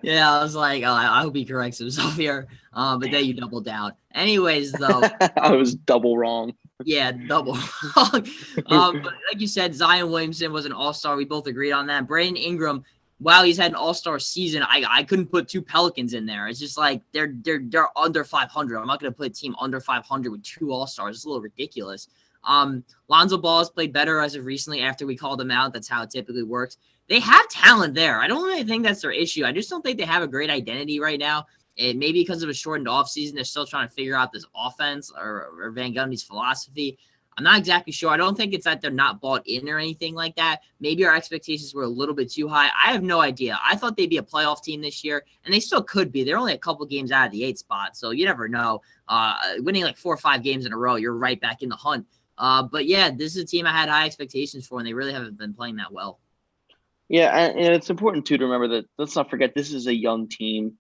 Yeah, I was like, I hope he corrects himself here. But then you double down. Anyways, though, I was double wrong. Yeah, double. But like you said, Zion Williamson was an all-star. We both agreed on that. Brandon Ingram, while he's had an all-star season, I couldn't put two Pelicans in there. It's just like they're under 500. I'm not going to put a team under 500 with two all-stars. It's a little ridiculous. Lonzo Ball has played better as of recently after we called him out. That's how it typically works. They have talent there. I don't really think that's their issue. I just don't think they have a great identity right now. And maybe because of a shortened offseason, they're still trying to figure out this offense or Van Gundy's philosophy. I'm not exactly sure. I don't think it's that they're not bought in or anything like that. Maybe our expectations were a little bit too high. I have no idea. I thought they'd be a playoff team this year, and they still could be. They're only a couple games out of the 8th spot, so you never know. Winning like 4 or 5 games in a row, you're right back in the hunt. But yeah, this is a team I had high expectations for, and they really haven't been playing that well. Yeah, and it's important, too, to remember that let's not forget this is a young team.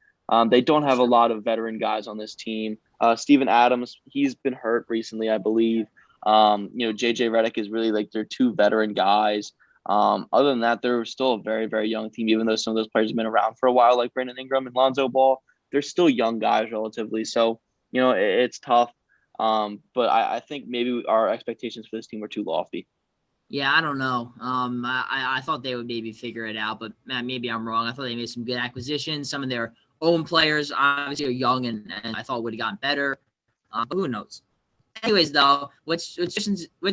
They don't have a lot of veteran guys on this team. Steven Adams, he's been hurt recently, I believe. JJ Redick is really like their 2 veteran guys. Other than that, they're still a very, very young team, even though some of those players have been around for a while, like Brandon Ingram and Lonzo Ball. They're still young guys relatively. So, it's tough. But I think maybe our expectations for this team were too lofty. Yeah, I don't know. I thought they would maybe figure it out, but maybe I'm wrong. I thought they made some good acquisitions. Some of their own players obviously are young, and I thought would have gotten better. But who knows? Anyways, though, let's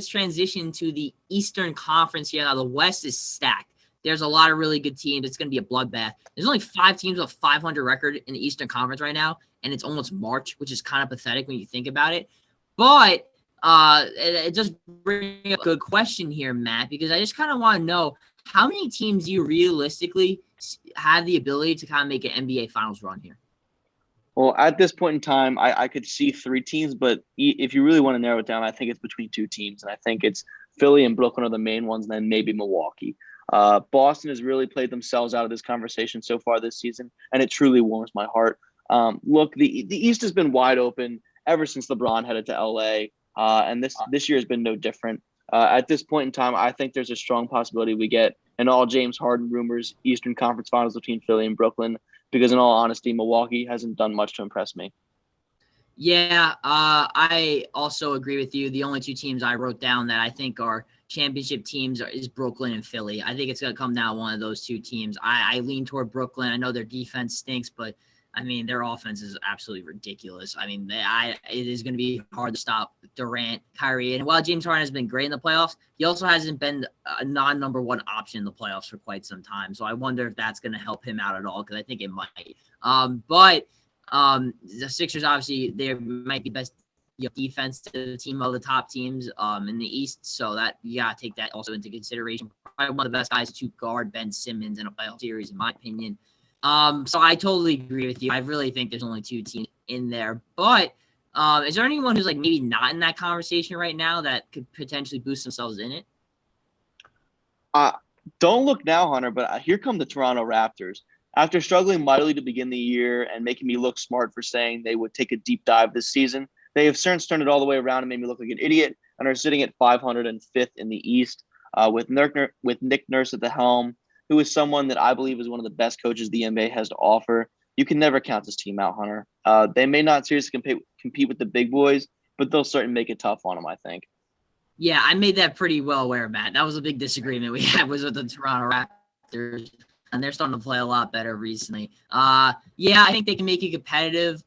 transition to the Eastern Conference here. Now, the West is stacked. There's a lot of really good teams. It's going to be a bloodbath. There's only 5 teams with a 500 record in the Eastern Conference right now, and it's almost March, which is kind of pathetic when you think about it. But it just brings up a good question here, Matt, because I just kind of want to know how many teams do you realistically have the ability to kind of make an NBA Finals run here? Well, at this point in time, I could see 3 teams, but if you really want to narrow it down, I think it's between 2 teams, and I think it's Philly and Brooklyn are the main ones, and then maybe Milwaukee. Boston has really played themselves out of this conversation so far this season, and it truly warms my heart. Look, the East has been wide open ever since LeBron headed to LA, and this year has been no different. At this point in time, I think there's a strong possibility we get an all James Harden rumors Eastern Conference Finals between Philly and Brooklyn, because in all honesty, Milwaukee hasn't done much to impress me. Yeah, I also agree with you. The only 2 teams I wrote down that I think are championship teams is Brooklyn and Philly. I think it's going to come down to one of those 2 teams. I lean toward Brooklyn. I know their defense stinks, but I mean, their offense is absolutely ridiculous. I mean, it is going to be hard to stop Durant, Kyrie. And while James Harden has been great in the playoffs, he also hasn't been a non-number 1 option in the playoffs for quite some time. So I wonder if that's going to help him out at all, because I think it might. But the Sixers, obviously, they might be best defense to the team of the top teams in the East. So that you got to take that also into consideration. Probably one of the best guys to guard Ben Simmons in a playoff series, in my opinion. So I totally agree with you. I really think there's only 2 teams in there. But is there anyone who's like maybe not in that conversation right now that could potentially boost themselves in it? Don't look now, Hunter, but here come the Toronto Raptors. After struggling mightily to begin the year and making me look smart for saying they would take a deep dive this season, they have since turned it all the way around and made me look like an idiot, and are sitting at 505th in the East with Nick Nurse at the helm, who is someone that I believe is one of the best coaches the NBA has to offer. You can never count this team out, Hunter. They may not seriously compete with the big boys, but they'll certainly make it tough on them, I think. Yeah, I made that pretty well aware, Matt. That was a big disagreement we had was with the Toronto Raptors, and they're starting to play a lot better recently. Yeah, I think they can make it competitive.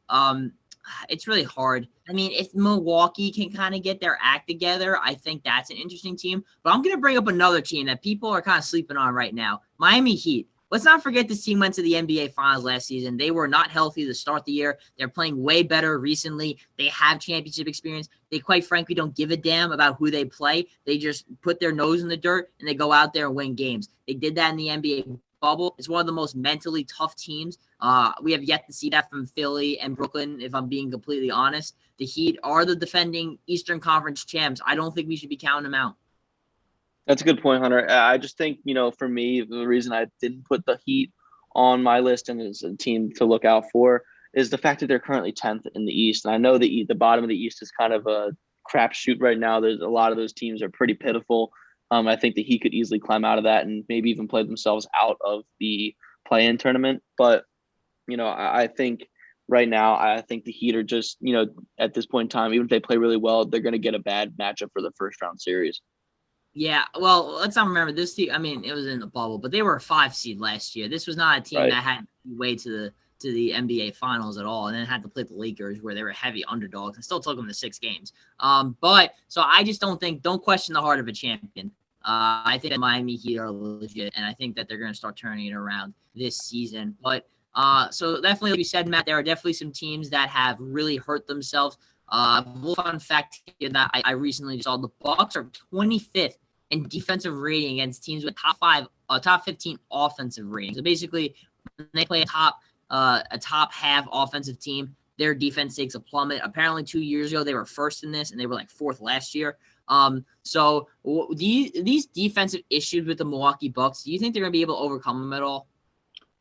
It's really hard. I mean, if Milwaukee can kind of get their act together, I think that's an interesting team. But I'm going to bring up another team that people are kind of sleeping on right now, Miami Heat. Let's not forget this team went to the NBA Finals last season. They were not healthy to start the year. They're playing way better recently. They have championship experience. They, quite frankly, don't give a damn about who they play. They just put their nose in the dirt, and they go out there and win games. They did that in the NBA bubble. It's one of the most mentally tough teams. We have yet to see that from Philly and Brooklyn, if I'm being completely honest. The Heat are the defending Eastern Conference champs. I don't think we should be counting them out. That's a good point, Hunter. I just think, for me, the reason I didn't put the Heat on my list and as a team to look out for is the fact that they're currently 10th in the East. And I know the bottom of the East is kind of a crapshoot right now. There's a lot of those teams are pretty pitiful. I think that he could easily climb out of that and maybe even play themselves out of the play-in tournament. But, I think right now, I think the Heat are just, at this point in time, even if they play really well, they're going to get a bad matchup for the first round series. Yeah, well, let's not remember this team. I mean, it was in the bubble, but they were a 5 seed last year. This was not a team Right. that had way to the NBA Finals at all, and then had to play the Lakers, where they were heavy underdogs, and still took them to 6 games. But so I just don't question the heart of a champion. I think that Miami Heat are legit, and I think that they're going to start turning it around this season. But so definitely, like you said, Matt, there are definitely some teams that have really hurt themselves. A little fun fact here that I recently saw: the Bucks are 25th in defensive rating against teams with top 15 offensive rating. So basically, when they play a top half offensive team, their defense takes a plummet. Apparently, 2 years ago they were first in this, and they were like fourth last year. So these defensive issues with the Milwaukee Bucks, do you think they're going to be able to overcome them at all?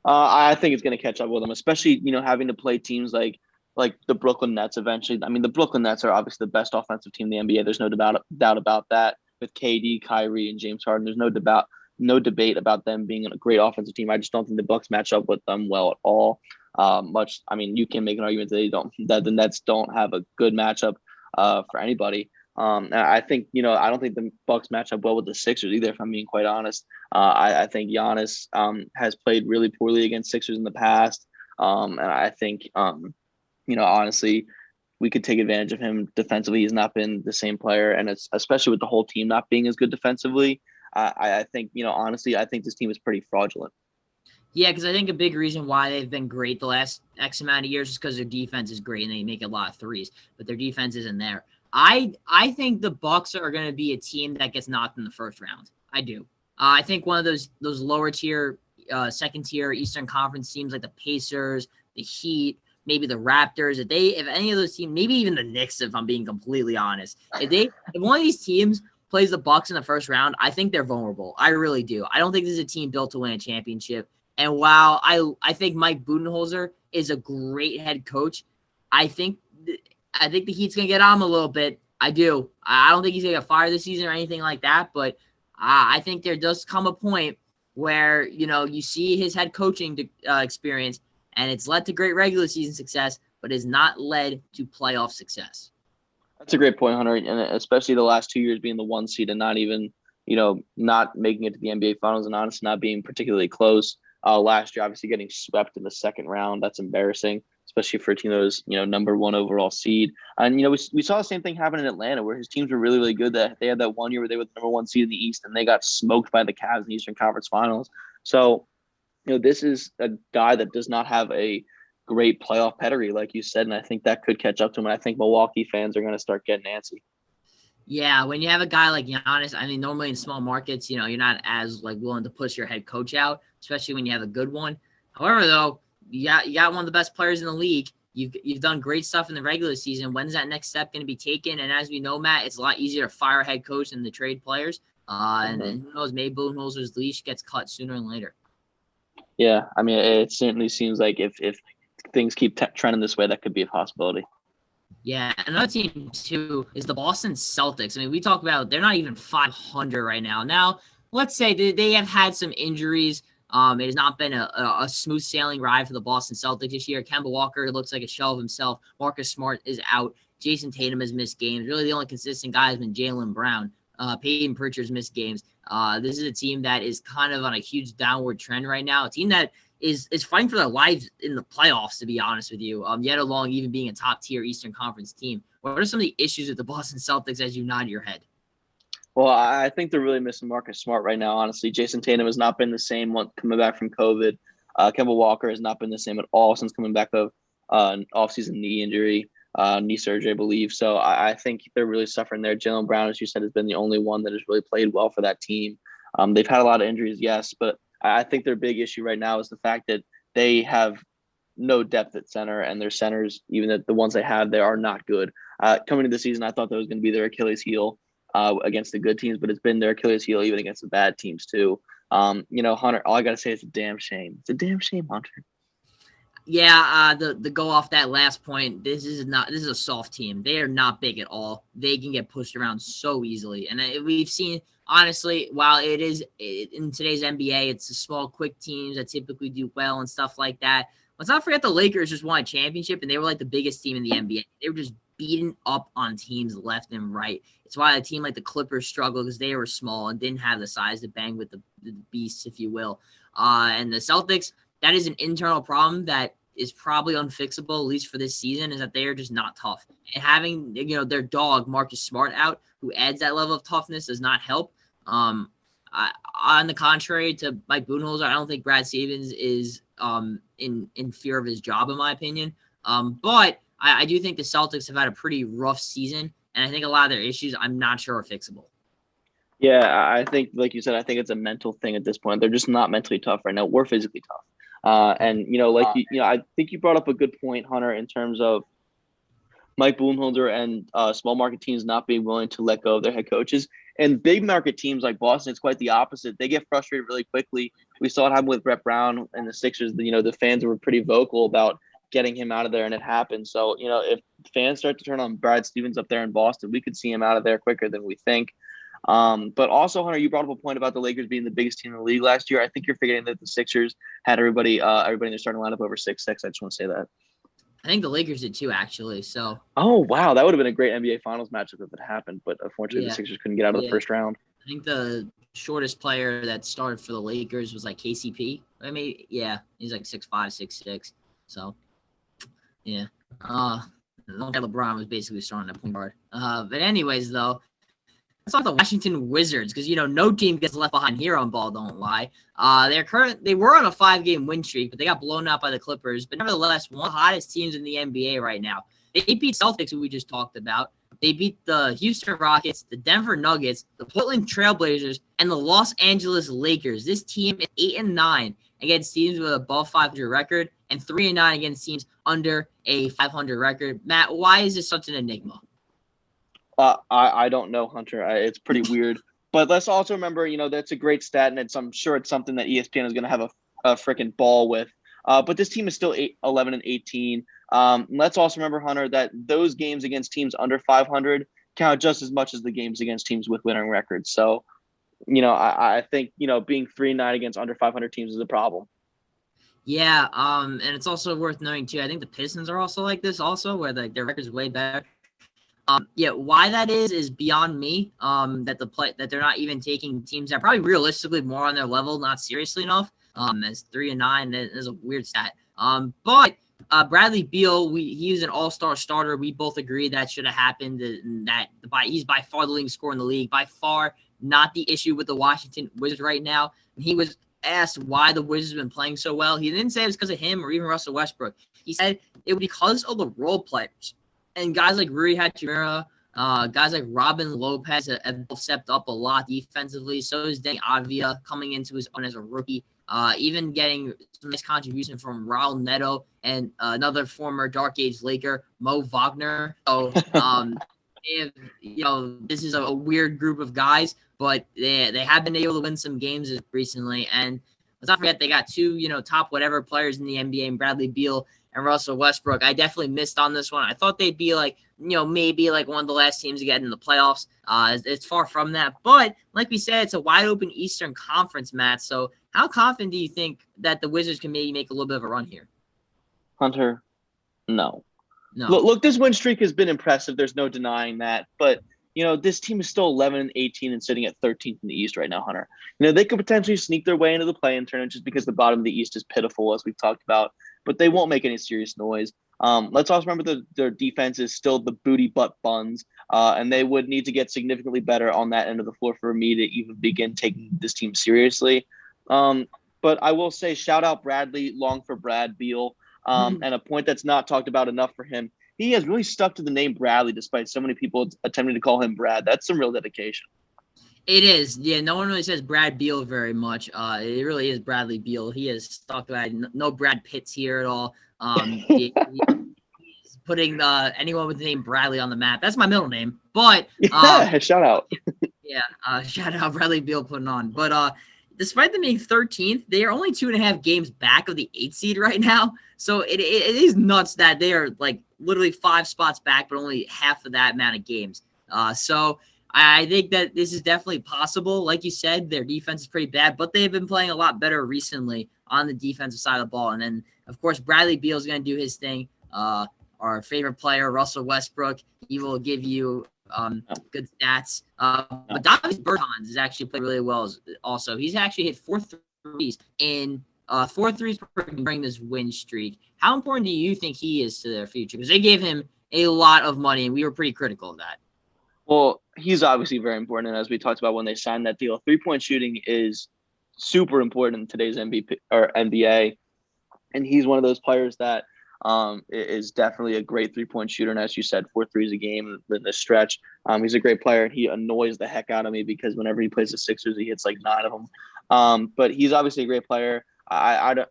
I think it's going to catch up with them, especially having to play teams like the Brooklyn Nets eventually. I mean, the Brooklyn Nets are obviously the best offensive team in the NBA. There's no doubt about that. With KD, Kyrie, and James Harden, there's no debate about them being a great offensive team. I just don't think the Bucks match up with them well at all. I mean, you can make an argument that the Nets don't have a good matchup for anybody. And I think I don't think the Bucks match up well with the Sixers either. If I'm being quite honest, I think Giannis has played really poorly against Sixers in the past, and I think honestly, we could take advantage of him defensively. He's not been the same player, and it's especially with the whole team not being as good defensively. I think honestly, I think this team is pretty fraudulent. Yeah, because I think a big reason why they've been great the last X amount of years is because their defense is great and they make a lot of threes, but their defense isn't there. I think the Bucks are going to be a team that gets knocked in the first round. I do. I think one of those lower tier, second tier Eastern Conference teams like the Pacers, the Heat, maybe the Raptors, if any of those teams, maybe even the Knicks, if I'm being completely honest, if one of these teams plays the Bucks in the first round, I think they're vulnerable. I really do. I don't think this is a team built to win a championship. And while I think Mike Budenholzer is a great head coach, I think the Heat's gonna get on him a little bit. I do. I don't think he's gonna get fired this season or anything like that. But I think there does come a point where you see his head coaching experience, and it's led to great regular season success, but has not led to playoff success. That's a great point, Hunter, and especially the last 2 years being the 1 seed and not even not making it to the NBA Finals and honestly not being particularly close. Last year, obviously getting swept in the second round. That's embarrassing, especially for a team that was, number 1 overall seed. And, we saw the same thing happen in Atlanta where his teams were really, really good. That they had that 1 year where they were the number 1 seed in the East and they got smoked by the Cavs in the Eastern Conference Finals. So, this is a guy that does not have a great playoff pedigree, like you said. And I think that could catch up to him. And I think Milwaukee fans are going to start getting antsy. Yeah, when you have a guy like Giannis, I mean, normally in small markets, you're not as willing to push your head coach out, especially when you have a good one. However, though, you got one of the best players in the league. You've done great stuff in the regular season. When's that next step going to be taken? And as we know, Matt, it's a lot easier to fire a head coach than to trade players. And who knows, maybe Budenholzer's leash gets cut sooner than later. Yeah, I mean, it certainly seems like if things keep trending this way, that could be a possibility. Yeah, another team, too, is the Boston Celtics. I mean, we talk about they're not even 500 right now. Now, let's say they have had some injuries. It has not been a smooth sailing ride for the Boston Celtics this year. Kemba Walker looks like a shell of himself. Marcus Smart is out. Jason Tatum has missed games. Really, the only consistent guy has been Jaylen Brown. Peyton Pritchard's missed games. This is a team that is kind of on a huge downward trend right now. A team that is fighting for their lives in the playoffs, to be honest with you, yet along even being a top-tier Eastern Conference team. What are some of the issues with the Boston Celtics as you nod your head? Well, I think they're really missing Marcus Smart right now, honestly. Jason Tatum has not been the same coming back from COVID. Kemba Walker has not been the same at all since coming back of an offseason knee surgery, I believe. So I think they're really suffering there. Jaylen Brown, as you said, has been the only one that has really played well for that team. They've had a lot of injuries, yes, but I think their big issue right now is the fact that they have no depth at center, and their centers, even the ones they have, they are not good. Coming into the season, I thought that was going to be their Achilles heel. against the good teams, but it's been their Achilles heel even against the bad teams too. Hunter, all I got to say is a damn shame. It's a damn shame, Hunter. Yeah, the go off that last point. This is a soft team. They are not big at all. They can get pushed around so easily, and we've seen honestly. While in today's NBA, it's the small, quick teams that typically do well and stuff like that. Let's not forget the Lakers just won a championship, and they were like the biggest team in the NBA. They were just beating up on teams left and right. It's why a team like the Clippers struggled because they were small and didn't have the size to bang with the beasts, if you will. And the Celtics. That is an internal problem that is probably unfixable, at least for this season, is that they are just not tough. And having, their dog, Marcus Smart, out, who adds that level of toughness, does not help. On the contrary to Mike Budenholzer, I don't think Brad Stevens is in fear of his job, in my opinion. But I do think the Celtics have had a pretty rough season, and I think a lot of their issues I'm not sure are fixable. Yeah, I think, like you said, I think it's a mental thing at this point. They're just not mentally tough right now. We're physically tough. I think you brought up a good point, Hunter, in terms of Mike Budenholzer and small market teams not being willing to let go of their head coaches. And big market teams like Boston, it's quite the opposite. They get frustrated really quickly. We saw it happen with Brett Brown and the Sixers. The fans were pretty vocal about getting him out of there, and it happened. So, if fans start to turn on Brad Stevens up there in Boston, we could see him out of there quicker than we think. But also, Hunter, you brought up a point about the Lakers being the biggest team in the league last year. I think you're forgetting that the Sixers had everybody in their starting lineup over 6'6". I just want to say that. I think the Lakers did too, actually. So. Oh wow, that would have been a great NBA Finals matchup if it happened, but unfortunately the Sixers couldn't get out of the first round. I think the shortest player that started for the Lakers was like KCP. I mean, yeah, he's like 6'5", 6'6". So, yeah. LeBron was basically starting at point guard. But anyways, though. Let's talk the Washington Wizards because no team gets left behind here on Ball Don't Lie. They were on a 5-game win streak, but they got blown out by the Clippers. But nevertheless, one of the hottest teams in the NBA right now. They beat Celtics, who we just talked about. They beat the Houston Rockets, the Denver Nuggets, the Portland Trailblazers, and the Los Angeles Lakers. This team is 8-9 against teams with a above 500 record, and 3-9 against teams under a 500 record. Matt, why is this such an enigma? I don't know, Hunter. It's pretty weird. But let's also remember, that's a great stat, and I'm sure it's something that ESPN is going to have a freaking ball with. But this team is still 11-18. Let's also remember, Hunter, that those games against teams under 500 count just as much as the games against teams with winning records. So, I think, being 3-9 against under 500 teams is a problem. Yeah, and it's also worth knowing, too, I think the Pistons are also like this also, where their record's way better. Why that is beyond me. That they're not even taking teams that are probably realistically more on their level, not seriously enough. As 3-9, that is a weird stat. But Bradley Beal, he's an all-star starter. We both agree that should have happened. He's by far the leading scorer in the league. By far, not the issue with the Washington Wizards right now. He was asked why the Wizards have been playing so well. He didn't say it was because of him or even Russell Westbrook. He said it was because of the role players. And guys like Rui Hachimura, guys like Robin Lopez have stepped up a lot defensively. So is Deni Avdija coming into his own as a rookie. Even getting some nice contribution from Raul Neto and another former Dark Age Laker, Mo Wagner. So, this is a weird group of guys, but they have been able to win some games recently. And let's not forget they got two, top whatever players in the NBA, and Bradley Beal and Russell Westbrook. I definitely missed on this one. I thought they'd be like, maybe like one of the last teams to get in the playoffs. It's far from that. But like we said, it's a wide open Eastern Conference, Matt. So how confident do you think that the Wizards can maybe make a little bit of a run here? Hunter, no. Look, this win streak has been impressive. There's no denying that. But, this team is still 11-18 and sitting at 13th in the East right now, Hunter. They could potentially sneak their way into the play-in tournament just because the bottom of the East is pitiful, as we've talked about. But they won't make any serious noise. Let's also remember their defense is still the booty butt Buns, and they would need to get significantly better on that end of the floor for me to even begin taking this team seriously. But I will say, shout out Bradley, long for Brad Beal, and a point that's not talked about enough for him. He has really stuck to the name Bradley despite so many people attempting to call him Brad. That's some real dedication. It is. Yeah, no one really says Brad Beal very much. It really is Bradley Beal. He has talked about no Brad Pitts here at all. He is putting anyone with the name Bradley on the map. That's my middle name. But yeah, shout out. Yeah, shout out Bradley Beal putting on. But despite them being 13th, they are only 2.5 games back of the 8th seed right now. So it is nuts that they are like literally 5 spots back, but only half of that amount of games. So I think that this is definitely possible. Like you said, their defense is pretty bad, but they've been playing a lot better recently on the defensive side of the ball. And then, of course, Bradley Beal is going to do his thing. Our favorite player, Russell Westbrook, he will give you good stats. But Davis Bertans has actually played really well also. He's actually hit 4 threes in 4 threes during this win streak. How important do you think he is to their future? Because they gave him a lot of money, and we were pretty critical of that. Well, he's obviously very important. And as we talked about when they signed that deal, 3-point shooting is super important in today's NBA. And he's one of those players that is definitely a great 3-point shooter. And as you said, 4 threes a game in this stretch. He's a great player, and he annoys the heck out of me because whenever he plays the Sixers, he hits like 9 of them. But he's obviously a great player. I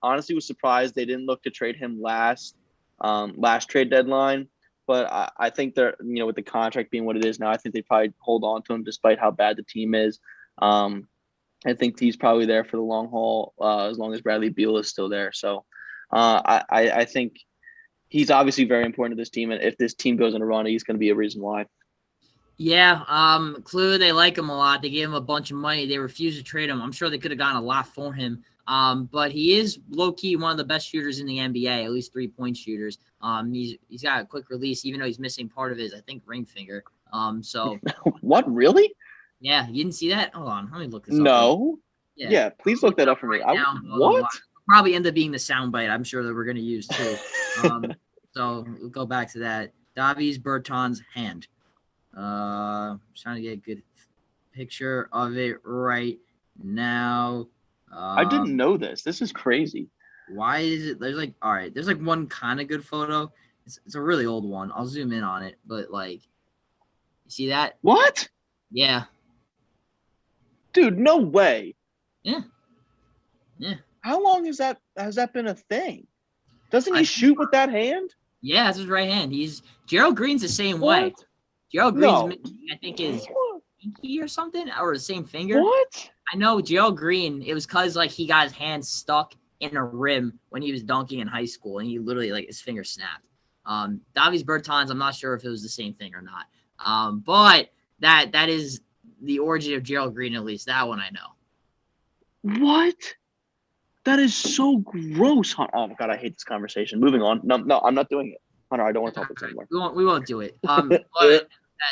honestly was surprised they didn't look to trade him last trade deadline. But I think they're, with the contract being what it is now, I think they probably hold on to him despite how bad the team is. I think he's probably there for the long haul as long as Bradley Beal is still there. So I think he's obviously very important to this team. And if this team goes on a run, he's going to be a reason why. Yeah, Clue, they like him a lot. They gave him a bunch of money. They refused to trade him. I'm sure they could have gotten a lot for him. But he is low-key one of the best shooters in the NBA, at least 3-point shooters. He's got a quick release, even though he's missing part of his, I think, ring finger. So What, really? Yeah, you didn't see that? Hold on, let me look this up. No. Yeah, please look that up for me. What? Probably end up being the soundbite I'm sure that we're going to use too. So we'll go back to that. Davis Bertans' hand. Trying to get a good picture of it right now. I didn't know this. This is crazy. Why is it? There's like one kind of good photo. It's a really old one. I'll zoom in on it, but like, you see that? What? Yeah. Dude, no way. Yeah. How long has that been a thing? Doesn't he shoot with that hand? Yeah, that's his right hand. Gerald Green's the same way. Gerald Green's I think is pinky or something, or the same finger. What? I know Gerald Green, it was because like he got his hand stuck in a rim when he was dunking in high school, and he literally like his finger snapped. Davis Bertans, I'm not sure if it was the same thing or not. But that is the origin of Gerald Green, at least that one I know. What? That is so gross, Hunter. Oh my god, I hate this conversation. Moving on. No, I'm not doing it, Hunter. I don't want to talk about this anymore. We won't do it. But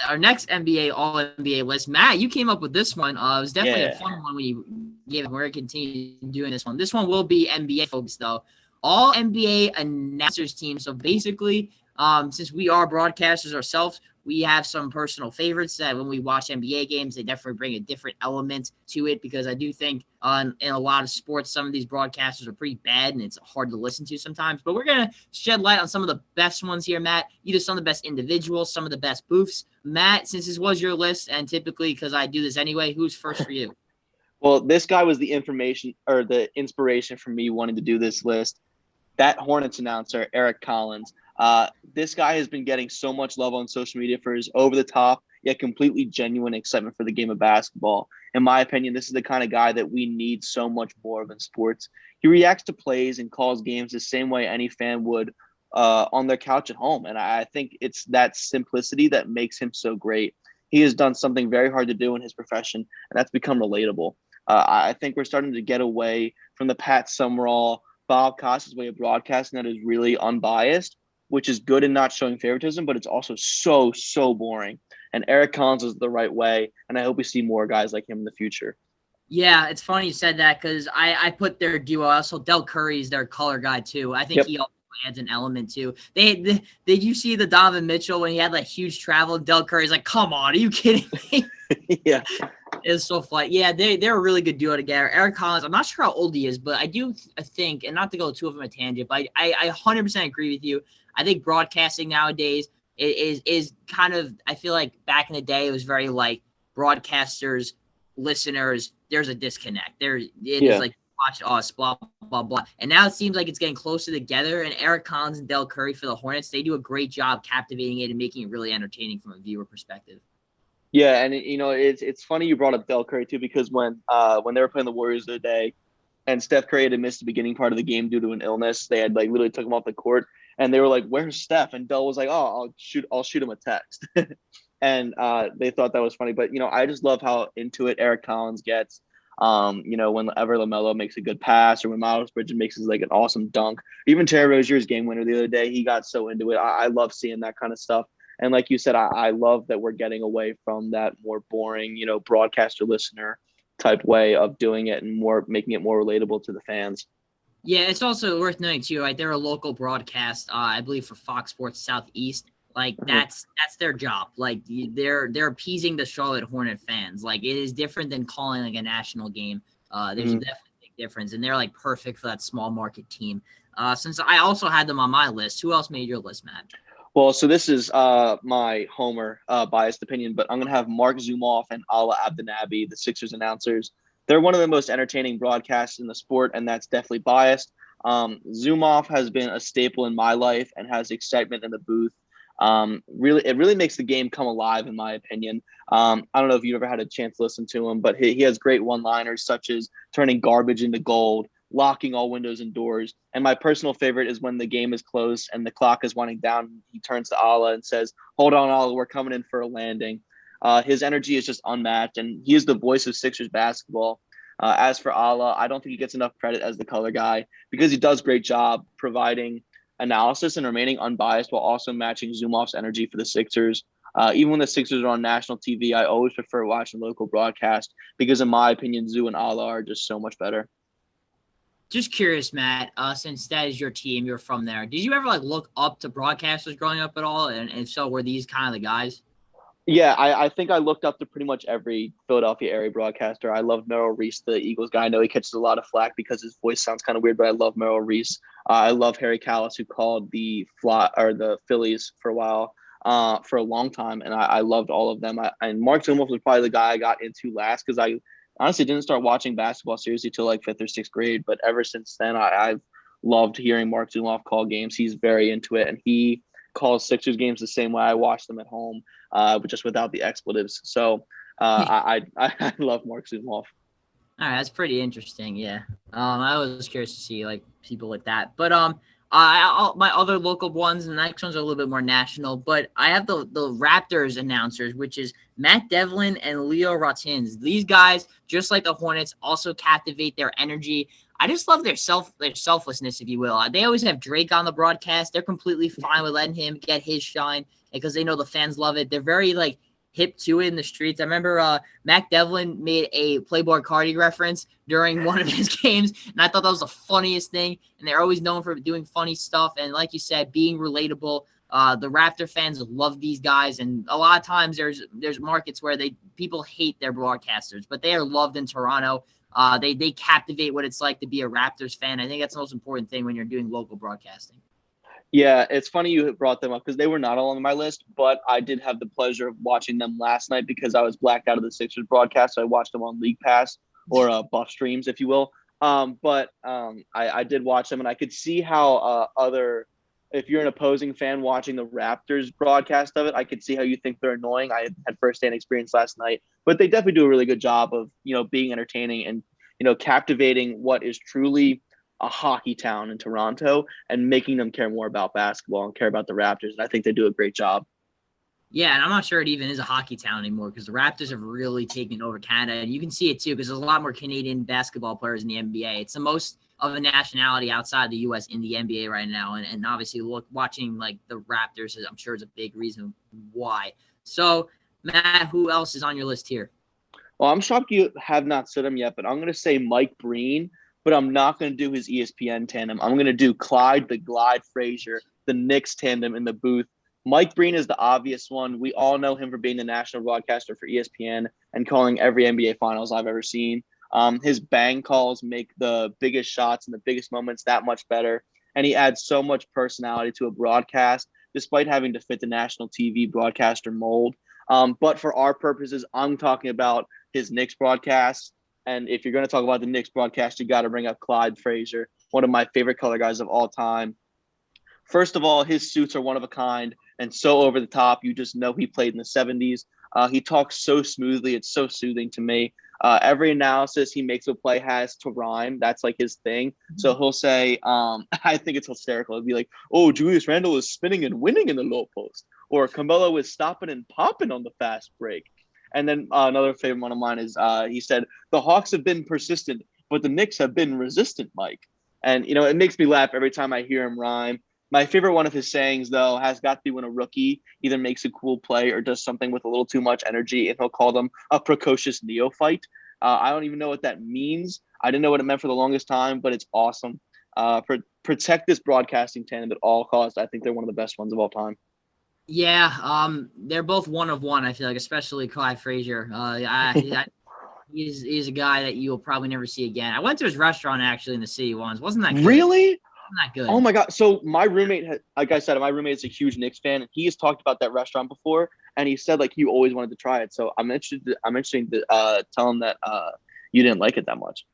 our next NBA All NBA list, Matt, you came up with this one. It was definitely a fun one when you gave it. We're gonna continue doing this one. This one will be NBA focused though. All NBA announcers team. So basically, since we are broadcasters ourselves, we have some personal favorites that when we watch NBA games, they definitely bring a different element to it, because I do think in a lot of sports, some of these broadcasters are pretty bad and it's hard to listen to sometimes. But we're going to shed light on some of the best ones here, Matt. Either some of the best individuals, some of the best booths. Matt, since this was your list, and typically because I do this anyway, who's first for you? Well, this guy was the inspiration for me wanting to do this list. That Hornets announcer, Eric Collins. This guy has been getting so much love on social media for his over-the-top, yet completely genuine excitement for the game of basketball. In my opinion, this is the kind of guy that we need so much more of in sports. He reacts to plays and calls games the same way any fan would on their couch at home. And I think it's that simplicity that makes him so great. He has done something very hard to do in his profession, and that's become relatable. I think we're starting to get away from the Pat Summerall, Bob Costas way of broadcasting that is really unbiased, which is good in not showing favoritism, but it's also so boring. And Eric Collins is the right way, and I hope we see more guys like him in the future. Yeah, it's funny you said that, because I put their duo. Also, Del Curry's their color guy too. I think he also adds an element too. Did you see the Donovan Mitchell when he had that huge travel? Del Curry's like, come on, are you kidding me? Yeah. It's so funny. Yeah, they're a really good duo together. Eric Collins, I'm not sure how old he is, but I think, and not to go too of a tangent, but I 100% agree with you. I think broadcasting nowadays is kind of, I feel like back in the day, it was very like broadcasters, listeners, there's a disconnect. Is like watch us, blah, blah, blah. And now it seems like it's getting closer together. And Eric Collins and Del Curry for the Hornets, they do a great job captivating it and making it really entertaining from a viewer perspective. Yeah, and it's funny you brought up Del Curry too, because when they were playing the Warriors the other day, and Steph Curry had missed the beginning part of the game due to an illness, they had like literally took him off the court, and they were like, "Where's Steph?" And Del was like, "Oh, I'll shoot him a text," and they thought that was funny. But I just love how into it Eric Collins gets. Whenever LaMelo makes a good pass, or when Miles Bridges makes like an awesome dunk, even Terry Rozier's game winner the other day, he got so into it. I love seeing that kind of stuff. And like you said, I love that we're getting away from that more boring, broadcaster listener type way of doing it and more making it more relatable to the fans. Yeah, it's also worth noting too, right? They're a local broadcast, I believe, for Fox Sports Southeast. Like that's their job. Like they're appeasing the Charlotte Hornet fans. Like it is different than calling like a national game. There's definitely a big difference, and they're like perfect for that small market team. Since I also had them on my list, who else made your list, Matt? Well, so this is my homer biased opinion, but I'm going to have Mark Zumoff and Ala Abdinabi, the Sixers announcers. They're one of the most entertaining broadcasts in the sport, and that's definitely biased. Zumoff has been a staple in my life and has excitement in the booth. It really makes the game come alive, in my opinion. I don't know if you've ever had a chance to listen to him, but he has great one-liners such as turning garbage into gold, locking all windows and doors. And my personal favorite is when the game is close and the clock is winding down. He turns to Allah and says, "Hold on, Allah, we're coming in for a landing." His energy is just unmatched, and he is the voice of Sixers basketball. As for Allah, I don't think he gets enough credit as the color guy because he does a great job providing analysis and remaining unbiased while also matching Zumoff's energy for the Sixers. Even when the Sixers are on national TV, I always prefer watching local broadcast because, in my opinion, Zoo and Allah are just so much better. Just curious, Matt, since that is your team, you're from there. Did you ever look up to broadcasters growing up at all? And if so, were these kind of the guys? Yeah, I think I looked up to pretty much every Philadelphia area broadcaster. I love Merrill Reese, the Eagles guy. I know he catches a lot of flack because his voice sounds kind of weird, but I love Merrill Reese. I love Harry Callis, who called the Phillies for a while, for a long time, and I loved all of them. And Mark Zumoff was probably the guy I got into last because I honestly didn't start watching basketball seriously till like 5th or 6th grade. But ever since then, I've loved hearing Mark Zumoff call games. He's very into it, and he calls Sixers games the same way I watch them at home, but just without the expletives. So I love Mark Zumoff. All right, that's pretty interesting. Yeah, I was curious to see people like that. But my other local ones, and the next ones are a little bit more national. But I have the Raptors announcers, which is Matt Devlin and Leo Ratins. These guys, just like the Hornets, also captivate their energy. I just love their selflessness, if you will. They always have Drake on the broadcast. They're completely fine with letting him get his shine because they know the fans love it. They're very hip to it in the streets. I remember Mac Devlin made a Playboy Cardi reference during one of his games, and I thought that was the funniest thing. And they're always known for doing funny stuff. And like you said, being relatable. The Raptor fans love these guys, and a lot of times there's markets where people hate their broadcasters, but they are loved in Toronto. They captivate what it's like to be a Raptors fan. I think that's the most important thing when you're doing local broadcasting. Yeah, it's funny you brought them up because they were not all on my list, but I did have the pleasure of watching them last night because I was blacked out of the Sixers broadcast. So I watched them on League Pass or Buff Streams, if you will. But I did watch them, and I could see how if you're an opposing fan watching the Raptors broadcast of it, I could see how you think they're annoying. I had firsthand experience last night, but they definitely do a really good job of, being entertaining and, captivating what is truly a hockey town in Toronto and making them care more about basketball and care about the Raptors. And I think they do a great job. Yeah, and I'm not sure it even is a hockey town anymore because the Raptors have really taken over Canada. And you can see it too because there's a lot more Canadian basketball players in the NBA. It's the most of a nationality outside the U.S. in the NBA right now. And obviously watching the Raptors, I'm sure is a big reason why. So, Matt, who else is on your list here? Well, I'm shocked you have not said him yet, but I'm going to say Mike Breen, but I'm not going to do his ESPN tandem. I'm going to do Clyde the Glide Frazier, the Knicks tandem in the booth. Mike Breen is the obvious one. We all know him for being the national broadcaster for ESPN and calling every NBA finals I've ever seen. His bang calls make the biggest shots and the biggest moments that much better. And he adds so much personality to a broadcast, despite having to fit the national TV broadcaster mold. But for our purposes, I'm talking about his Knicks broadcast. And if you're going to talk about the Knicks broadcast, you got to bring up Clyde Frazier, one of my favorite color guys of all time. First of all, his suits are one of a kind and so over the top. You just know he played in the 70s. He talks so smoothly. It's so soothing to me. Every analysis he makes a play has to rhyme. That's like his thing. So he'll say, I think it's hysterical. It'd be like, oh, Julius Randle is spinning and winning in the low post. Or Carmelo is stopping and popping on the fast break. And then another favorite one of mine is he said, the Hawks have been persistent, but the Knicks have been resistant, Mike. And, it makes me laugh every time I hear him rhyme. My favorite one of his sayings, though, has got to be when a rookie either makes a cool play or does something with a little too much energy, and he'll call them a precocious neophyte. I don't even know what that means. I didn't know what it meant for the longest time, but it's awesome. Protect this broadcasting tandem at all costs. I think they're one of the best ones of all time. Yeah, they're both one of one, I feel like, especially Clyde Frazier. He's a guy that you'll probably never see again. I went to his restaurant, actually, in the city once. Wasn't that good? Really? Not good. Oh my God. So my roommate, like I said, my roommate is a huge Knicks fan, and he has talked about that restaurant before, and he said like he always wanted to try it. So I'm interested to tell him that you didn't like it that much.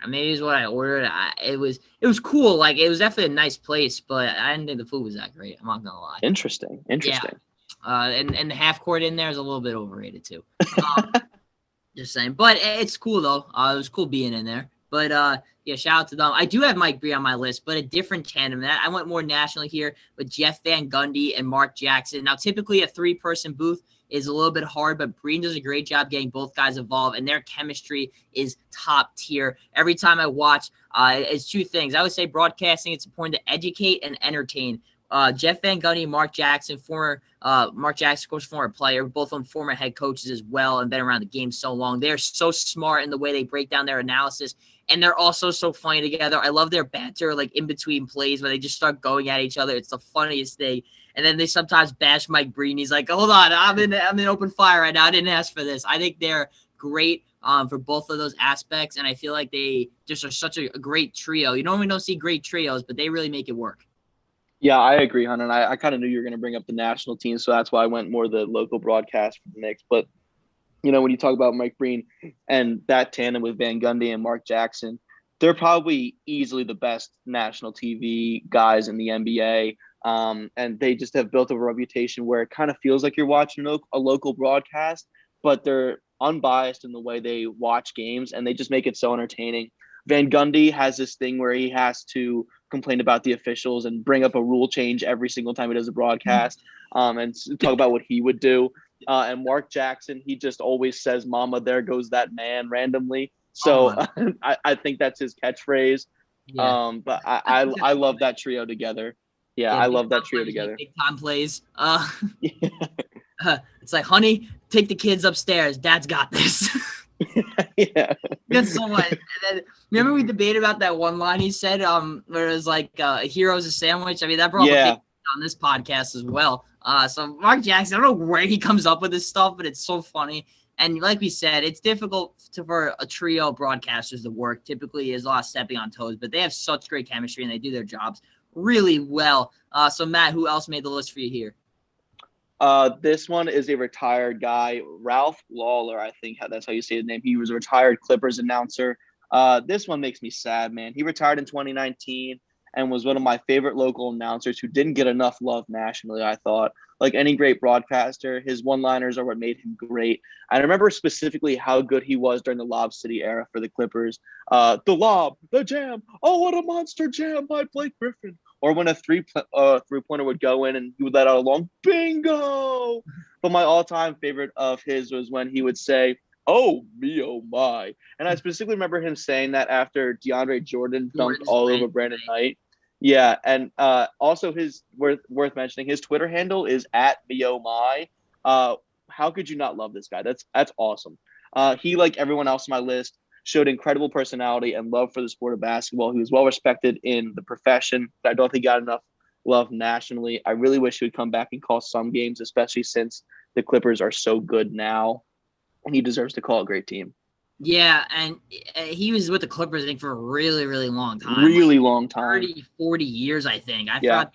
Maybe it's what I ordered. It was cool. Like, it was definitely a nice place, but I didn't think the food was that great. I'm not gonna lie. Interesting. Yeah. And the half court in there is a little bit overrated too. Just saying, but it's cool though. It was cool being in there. But yeah, shout out to them. I do have Mike Breen on my list, but a different tandem. I went more national here with Jeff Van Gundy and Mark Jackson. Now, typically a 3-person booth is a little bit hard, but Breen does a great job getting both guys involved, and their chemistry is top tier. Every time I watch, it's two things. I would say broadcasting, it's important to educate and entertain. Jeff Van Gundy, Mark Jackson, Mark Jackson, of course, former player, both of them former head coaches as well, and been around the game so long. They're so smart in the way they break down their analysis, and they're also so funny together. I love their banter, like in between plays, where they just start going at each other. It's the funniest thing. And then they sometimes bash Mike Breen. He's like, "Hold on, I'm in open fire right now. I didn't ask for this." I think they're great for both of those aspects, and I feel like they just are such a great trio. You normally don't see great trios, but they really make it work. Yeah, I agree, Hunter. And I kind of knew you were going to bring up the national team, so that's why I went more the local broadcast for the Knicks. But, when you talk about Mike Breen and that tandem with Van Gundy and Mark Jackson, they're probably easily the best national TV guys in the NBA. And they just have built up a reputation where it kind of feels like you're watching a local broadcast, but they're unbiased in the way they watch games, and they just make it so entertaining. Van Gundy has this thing where he has to complain about the officials and bring up a rule change every single time he does a broadcast, and talk about what he would do. And Mark Jackson, he just always says, "Mama, there goes that man," randomly. So I think that's his catchphrase. Yeah. But I love that trio together. Yeah, I love that trio together. Big time plays. It's like, "Honey, take the kids upstairs. Dad's got this." Yeah. That's so much. And then, remember we debated about that one line he said, where it was like, "A hero's a sandwich." I mean, that brought up on this podcast as well. So Mark Jackson, I don't know where he comes up with this stuff, but it's so funny. And like we said, it's difficult for a trio of broadcasters to work. Typically, there's a lot of stepping on toes, but they have such great chemistry and they do their jobs really well. So Matt, who else made the list for you here? This one is a retired guy, Ralph Lawler. I think that's how you say his name. He was a retired Clippers announcer. This one makes me sad, man. He retired in 2019 and was one of my favorite local announcers who didn't get enough love nationally, I thought. Like any great broadcaster, his one-liners are what made him great. I remember specifically how good he was during the Lob City era for the Clippers. The lob, the jam. Oh, what a monster jam by Blake Griffin. Or when a three-pointer would go in and he would let out a long bingo. But my all-time favorite of his was when he would say, "Oh, me, oh, my." And I specifically remember him saying that after DeAndre Jordan dunked all over Brandon Knight. Yeah, and also his worth mentioning, his Twitter handle is @meomai. How could you not love this guy? That's awesome. He, like everyone else on my list, showed incredible personality and love for the sport of basketball. He was well respected in the profession. I don't think he got enough love nationally. I really wish he would come back and call some games, especially since the Clippers are so good now. And he deserves to call a great team. Yeah, and he was with the Clippers, I think, for a really, really long time. Really long time. 30, 40 years, I think. I thought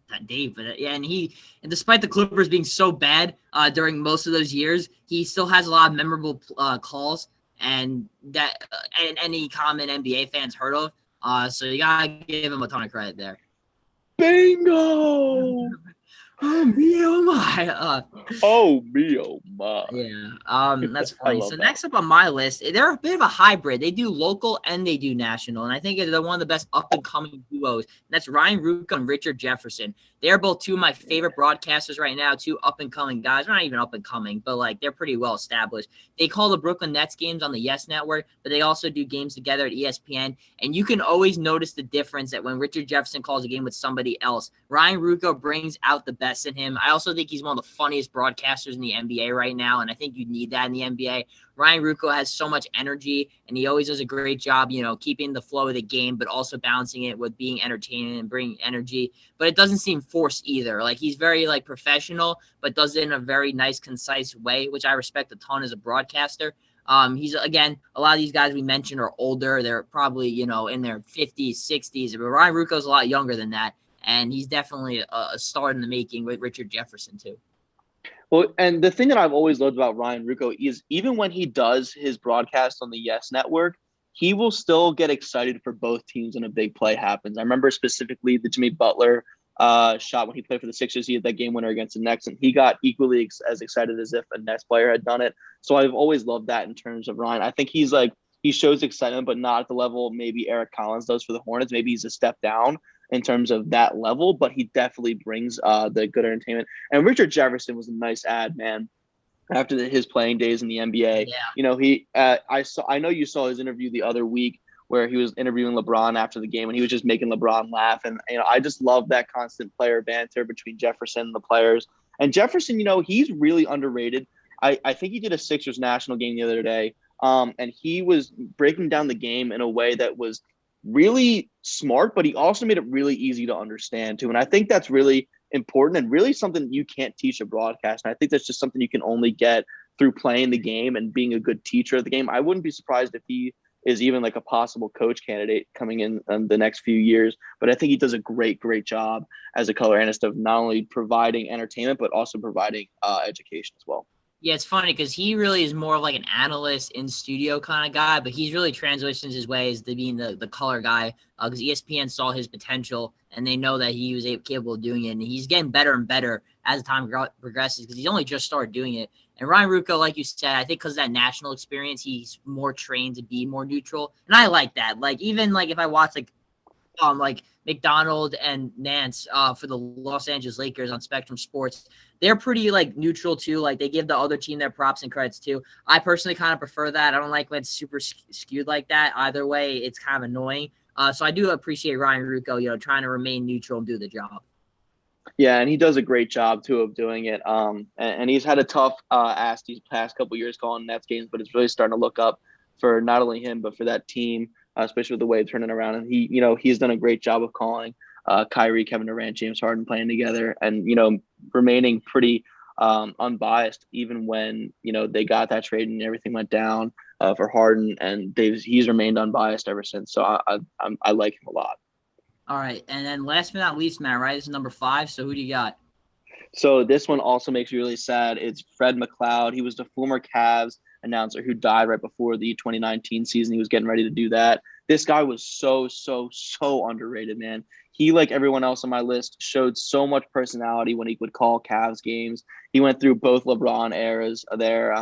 that Dave, but yeah, and despite the Clippers being so bad during most of those years, he still has a lot of memorable calls. and that and any common NBA fans heard of. So you gotta give him a ton of credit there. Bingo! Oh me, oh my. Oh me, oh my. Yeah, that's I funny. love So that. next up on my list, they're a bit of a hybrid. They do local and they do national, and I think they're one of the best up and coming duos. And that's Ryan Ruocco and Richard Jefferson. They're both two of my favorite broadcasters right now. Two up and coming guys. They're not even up and coming, but like they're pretty well established. They call the Brooklyn Nets games on the Yes Network, but they also do games together at ESPN. And you can always notice the difference that when Richard Jefferson calls a game with somebody else, Ryan Ruocco brings out the best in him. I also think he's one of the funniest broadcasters in the NBA right now, and I think you need that in the NBA. Ryan Ruocco has so much energy, and he always does a great job, keeping the flow of the game, but also balancing it with being entertaining and bringing energy. But it doesn't seem forced either. Like he's very professional, but does it in a very nice, concise way, which I respect a ton as a broadcaster. He's again, a lot of these guys we mentioned are older. They're probably, in their 50s, 60s, but Ryan Ruocco's a lot younger than that. And he's definitely a star in the making with Richard Jefferson too. Well, and the thing that I've always loved about Ryan Ruocco is even when he does his broadcast on the Yes Network, he will still get excited for both teams when a big play happens. I remember specifically the Jimmy Butler shot when he played for the Sixers. He had that game winner against the Nets, and he got equally as excited as if a Nets player had done it. So I've always loved that in terms of Ryan. I think he shows excitement, but not at the level maybe Eric Collins does for the Hornets. Maybe he's a step down in terms of that level, but he definitely brings the good entertainment. And Richard Jefferson was a nice ad, man. After his playing days in the NBA, Yeah. I know you saw his interview the other week where he was interviewing LeBron after the game, and he was just making LeBron laugh. And I just love that constant player banter between Jefferson and the players. And Jefferson, he's really underrated. I think he did a Sixers national game the other day, and he was breaking down the game in a way that was really smart, but he also made it really easy to understand too. And I think that's really important and really something you can't teach a broadcast. And I think that's just something you can only get through playing the game and being a good teacher of the game. I wouldn't be surprised if he is even like a possible coach candidate coming in the next few years. But I think he does a great job as a color analyst of not only providing entertainment, but also providing education as well. Yeah, it's funny because he really is more of like an analyst in studio kind of guy, but he's really transitions his ways to being the color guy because ESPN saw his potential and they know that he was capable of doing it. And he's getting better and better as time progresses because he's only just started doing it. And Ryan Ruocco, like you said, I think because of that national experience, he's more trained to be more neutral. And I like that. Like, even like if I watch like McDonald and Nance for the Los Angeles Lakers on Spectrum Sports, they're pretty like neutral too. Like they give the other team their props and credits too. I personally kind of prefer that. I don't like when it's super skewed like that. Either way, it's kind of annoying. So I do appreciate Ryan Ruocco, trying to remain neutral and do the job. Yeah, and he does a great job too of doing it. And he's had a tough ask these past couple years calling Nets games, but it's really starting to look up for not only him but for that team, especially with the way it's turning around. And he's done a great job of calling Kyrie, Kevin Durant, James Harden playing together, and remaining pretty unbiased even when they got that trade and everything went down for Harden, and he's remained unbiased ever since. So I like him a lot. All right, and then last but not least, Matt, right? This is number 5. So who do you got? So this one also makes me really sad. It's Fred McLeod. He was the former Cavs announcer who died right before the 2019 season. He was getting ready to do that. This guy was so underrated, man. He, like everyone else on my list, showed so much personality when he would call Cavs games. He went through both LeBron eras there.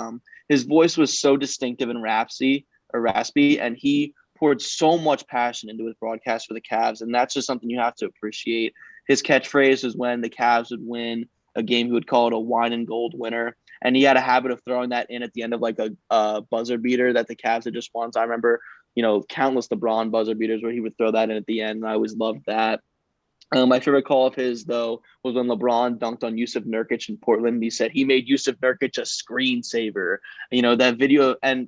His voice was so distinctive and raspy, and he poured so much passion into his broadcast for the Cavs, and that's just something you have to appreciate. His catchphrase was when the Cavs would win a game, he would call it a wine and gold winner, and he had a habit of throwing that in at the end of like a buzzer beater that the Cavs had just won. So I remember, countless LeBron buzzer beaters where he would throw that in at the end, and I always loved that. My favorite call of his, though, was when LeBron dunked on Yusuf Nurkic in Portland. He said he made Yusuf Nurkic a screensaver. That video, and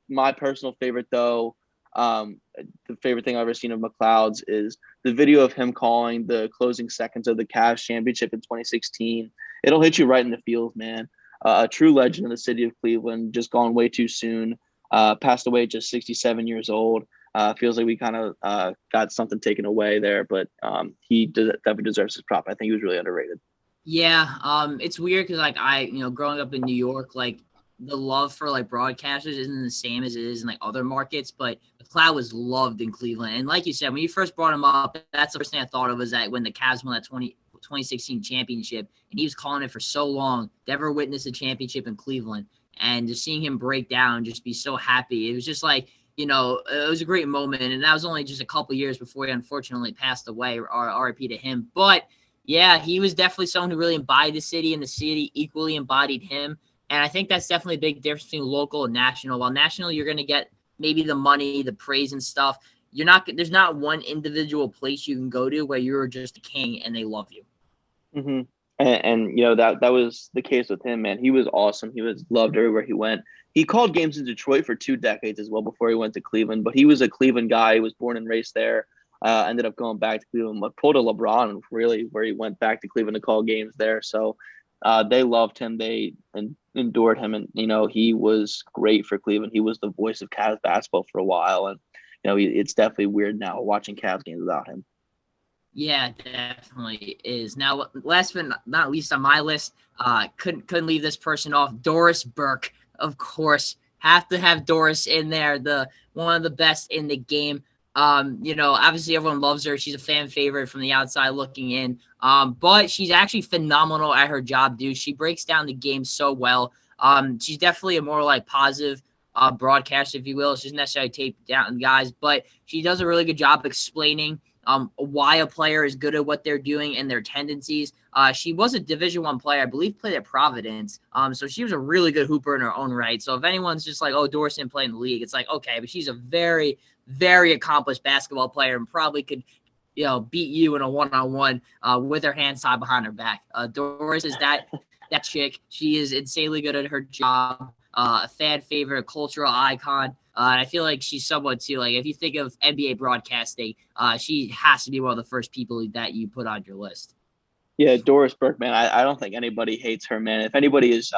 my personal favorite, though, the favorite thing I've ever seen of McLeod's is the video of him calling the closing seconds of the Cavs championship in 2016. It'll hit you right in the feels, man. A true legend in the city of Cleveland, just gone way too soon. Passed away at just 67 years old. Feels like we kind of got something taken away there, but he definitely deserves his prop. I think he was really underrated. Yeah, it's weird because like growing up in New York, like the love for like broadcasters isn't the same as it is in like other markets, but McLeod was loved in Cleveland. And like you said, when you first brought him up, that's the first thing I thought of was that when the Cavs won that 2016 championship, and he was calling it for so long, never witnessed a championship in Cleveland. And just seeing him break down, just be so happy. It was just like, you know, it was a great moment. And that was only just a couple years before he unfortunately passed away, RIP to him. But yeah, he was definitely someone who really embodied the city, and the city equally embodied him. And I think that's definitely a big difference between local and national. While national, you're going to get maybe the money, the praise and stuff. There's not one individual place you can go to where you're just a king and they love you. Mm-hmm. And you know, that was the case with him, man. He was awesome. He was loved everywhere he went. He called games in Detroit for 2 decades as well before he went to Cleveland, but he was a Cleveland guy. He was born and raised there. Ended up going back to Cleveland, but pulled a LeBron really, where he went back to Cleveland to call games there. So they loved him. They endured him, and you know, he was great for Cleveland. He was the voice of Cavs basketball for a while, and you know, it's definitely weird now watching Cavs games without him. Yeah, definitely is. Now, last but not least on my list, couldn't leave this person off. Doris Burke, of course, have to have Doris in there. The one of the best in the game. You know, obviously everyone loves her. She's a fan favorite from the outside looking in. But she's actually phenomenal at her job, dude. She breaks down the game so well. She's definitely a more like positive broadcaster, if you will. She doesn't necessarily tape down guys, but she does a really good job explaining why a player is good at what they're doing and their tendencies. She was a Division I player, I believe, played at Providence. So she was a really good hooper in her own right. So if anyone's just like, oh, Doris didn't play in the league, it's like, okay, but she's a very, very accomplished basketball player and probably could, you know, beat you in a one-on-one with her hands tied behind her back. Doris is that chick. She is insanely good at her job. A fan favorite, a cultural icon. I feel like she's somewhat too, like if you think of NBA broadcasting, she has to be one of the first people that you put on your list. Yeah, Doris Burke, man. I don't think anybody hates her, man. If anybody is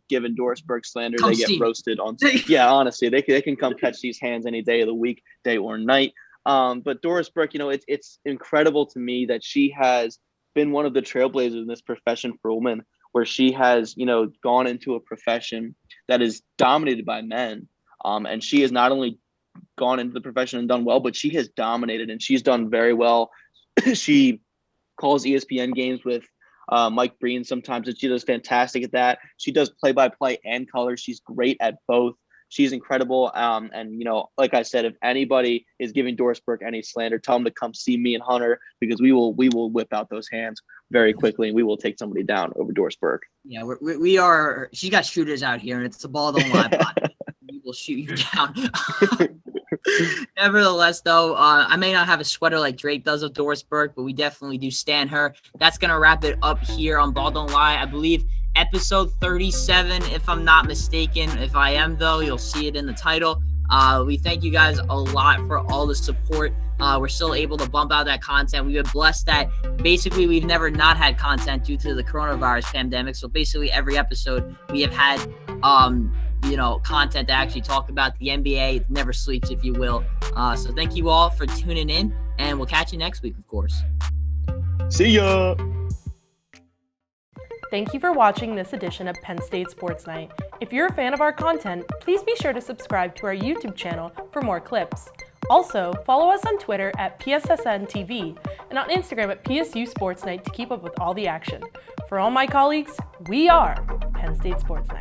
giving Doris Burke slander, they get roasted on. Yeah, honestly, they can come catch these hands any day of the week, day or night. But Doris Burke, you know, it's incredible to me that she has been one of the trailblazers in this profession for women, where she has, you know, gone into a profession that is dominated by men. And she has not only gone into the profession and done well, but she has dominated and she's done very well. She calls ESPN games with Mike Breen sometimes, and she does fantastic at that. She does play-by-play and color. She's great at both. She's incredible. And, you know, like I said, if anybody is giving Doris Burke any slander, tell them to come see me and Hunter, because we will whip out those hands very quickly and we will take somebody down over Doris Burke. Yeah, we are. She's got shooters out here, and it's the ball don't lie. We will shoot you down. Nevertheless, though, I may not have a sweater like Drake does of Doris Burke, but we definitely do stand her. That's going to wrap it up here on Ball Don't Lie. I believe episode 37, if I'm not mistaken. If I am, though, you'll see it in the title. We thank you guys a lot for all the support. We're still able to bump out that content. We've been blessed that basically we've never not had content due to the coronavirus pandemic. So basically every episode we have had, you know, content to actually talk about the NBA. It never sleeps, if you will. So thank you all for tuning in, and we'll catch you next week, of course. See ya. Thank you for watching this edition of Penn State Sports Night. If you're a fan of our content, please be sure to subscribe to our YouTube channel for more clips. Also, follow us on Twitter at PSSN TV and on Instagram at PSU Sports Night to keep up with all the action. For all my colleagues, we are Penn State Sports Night.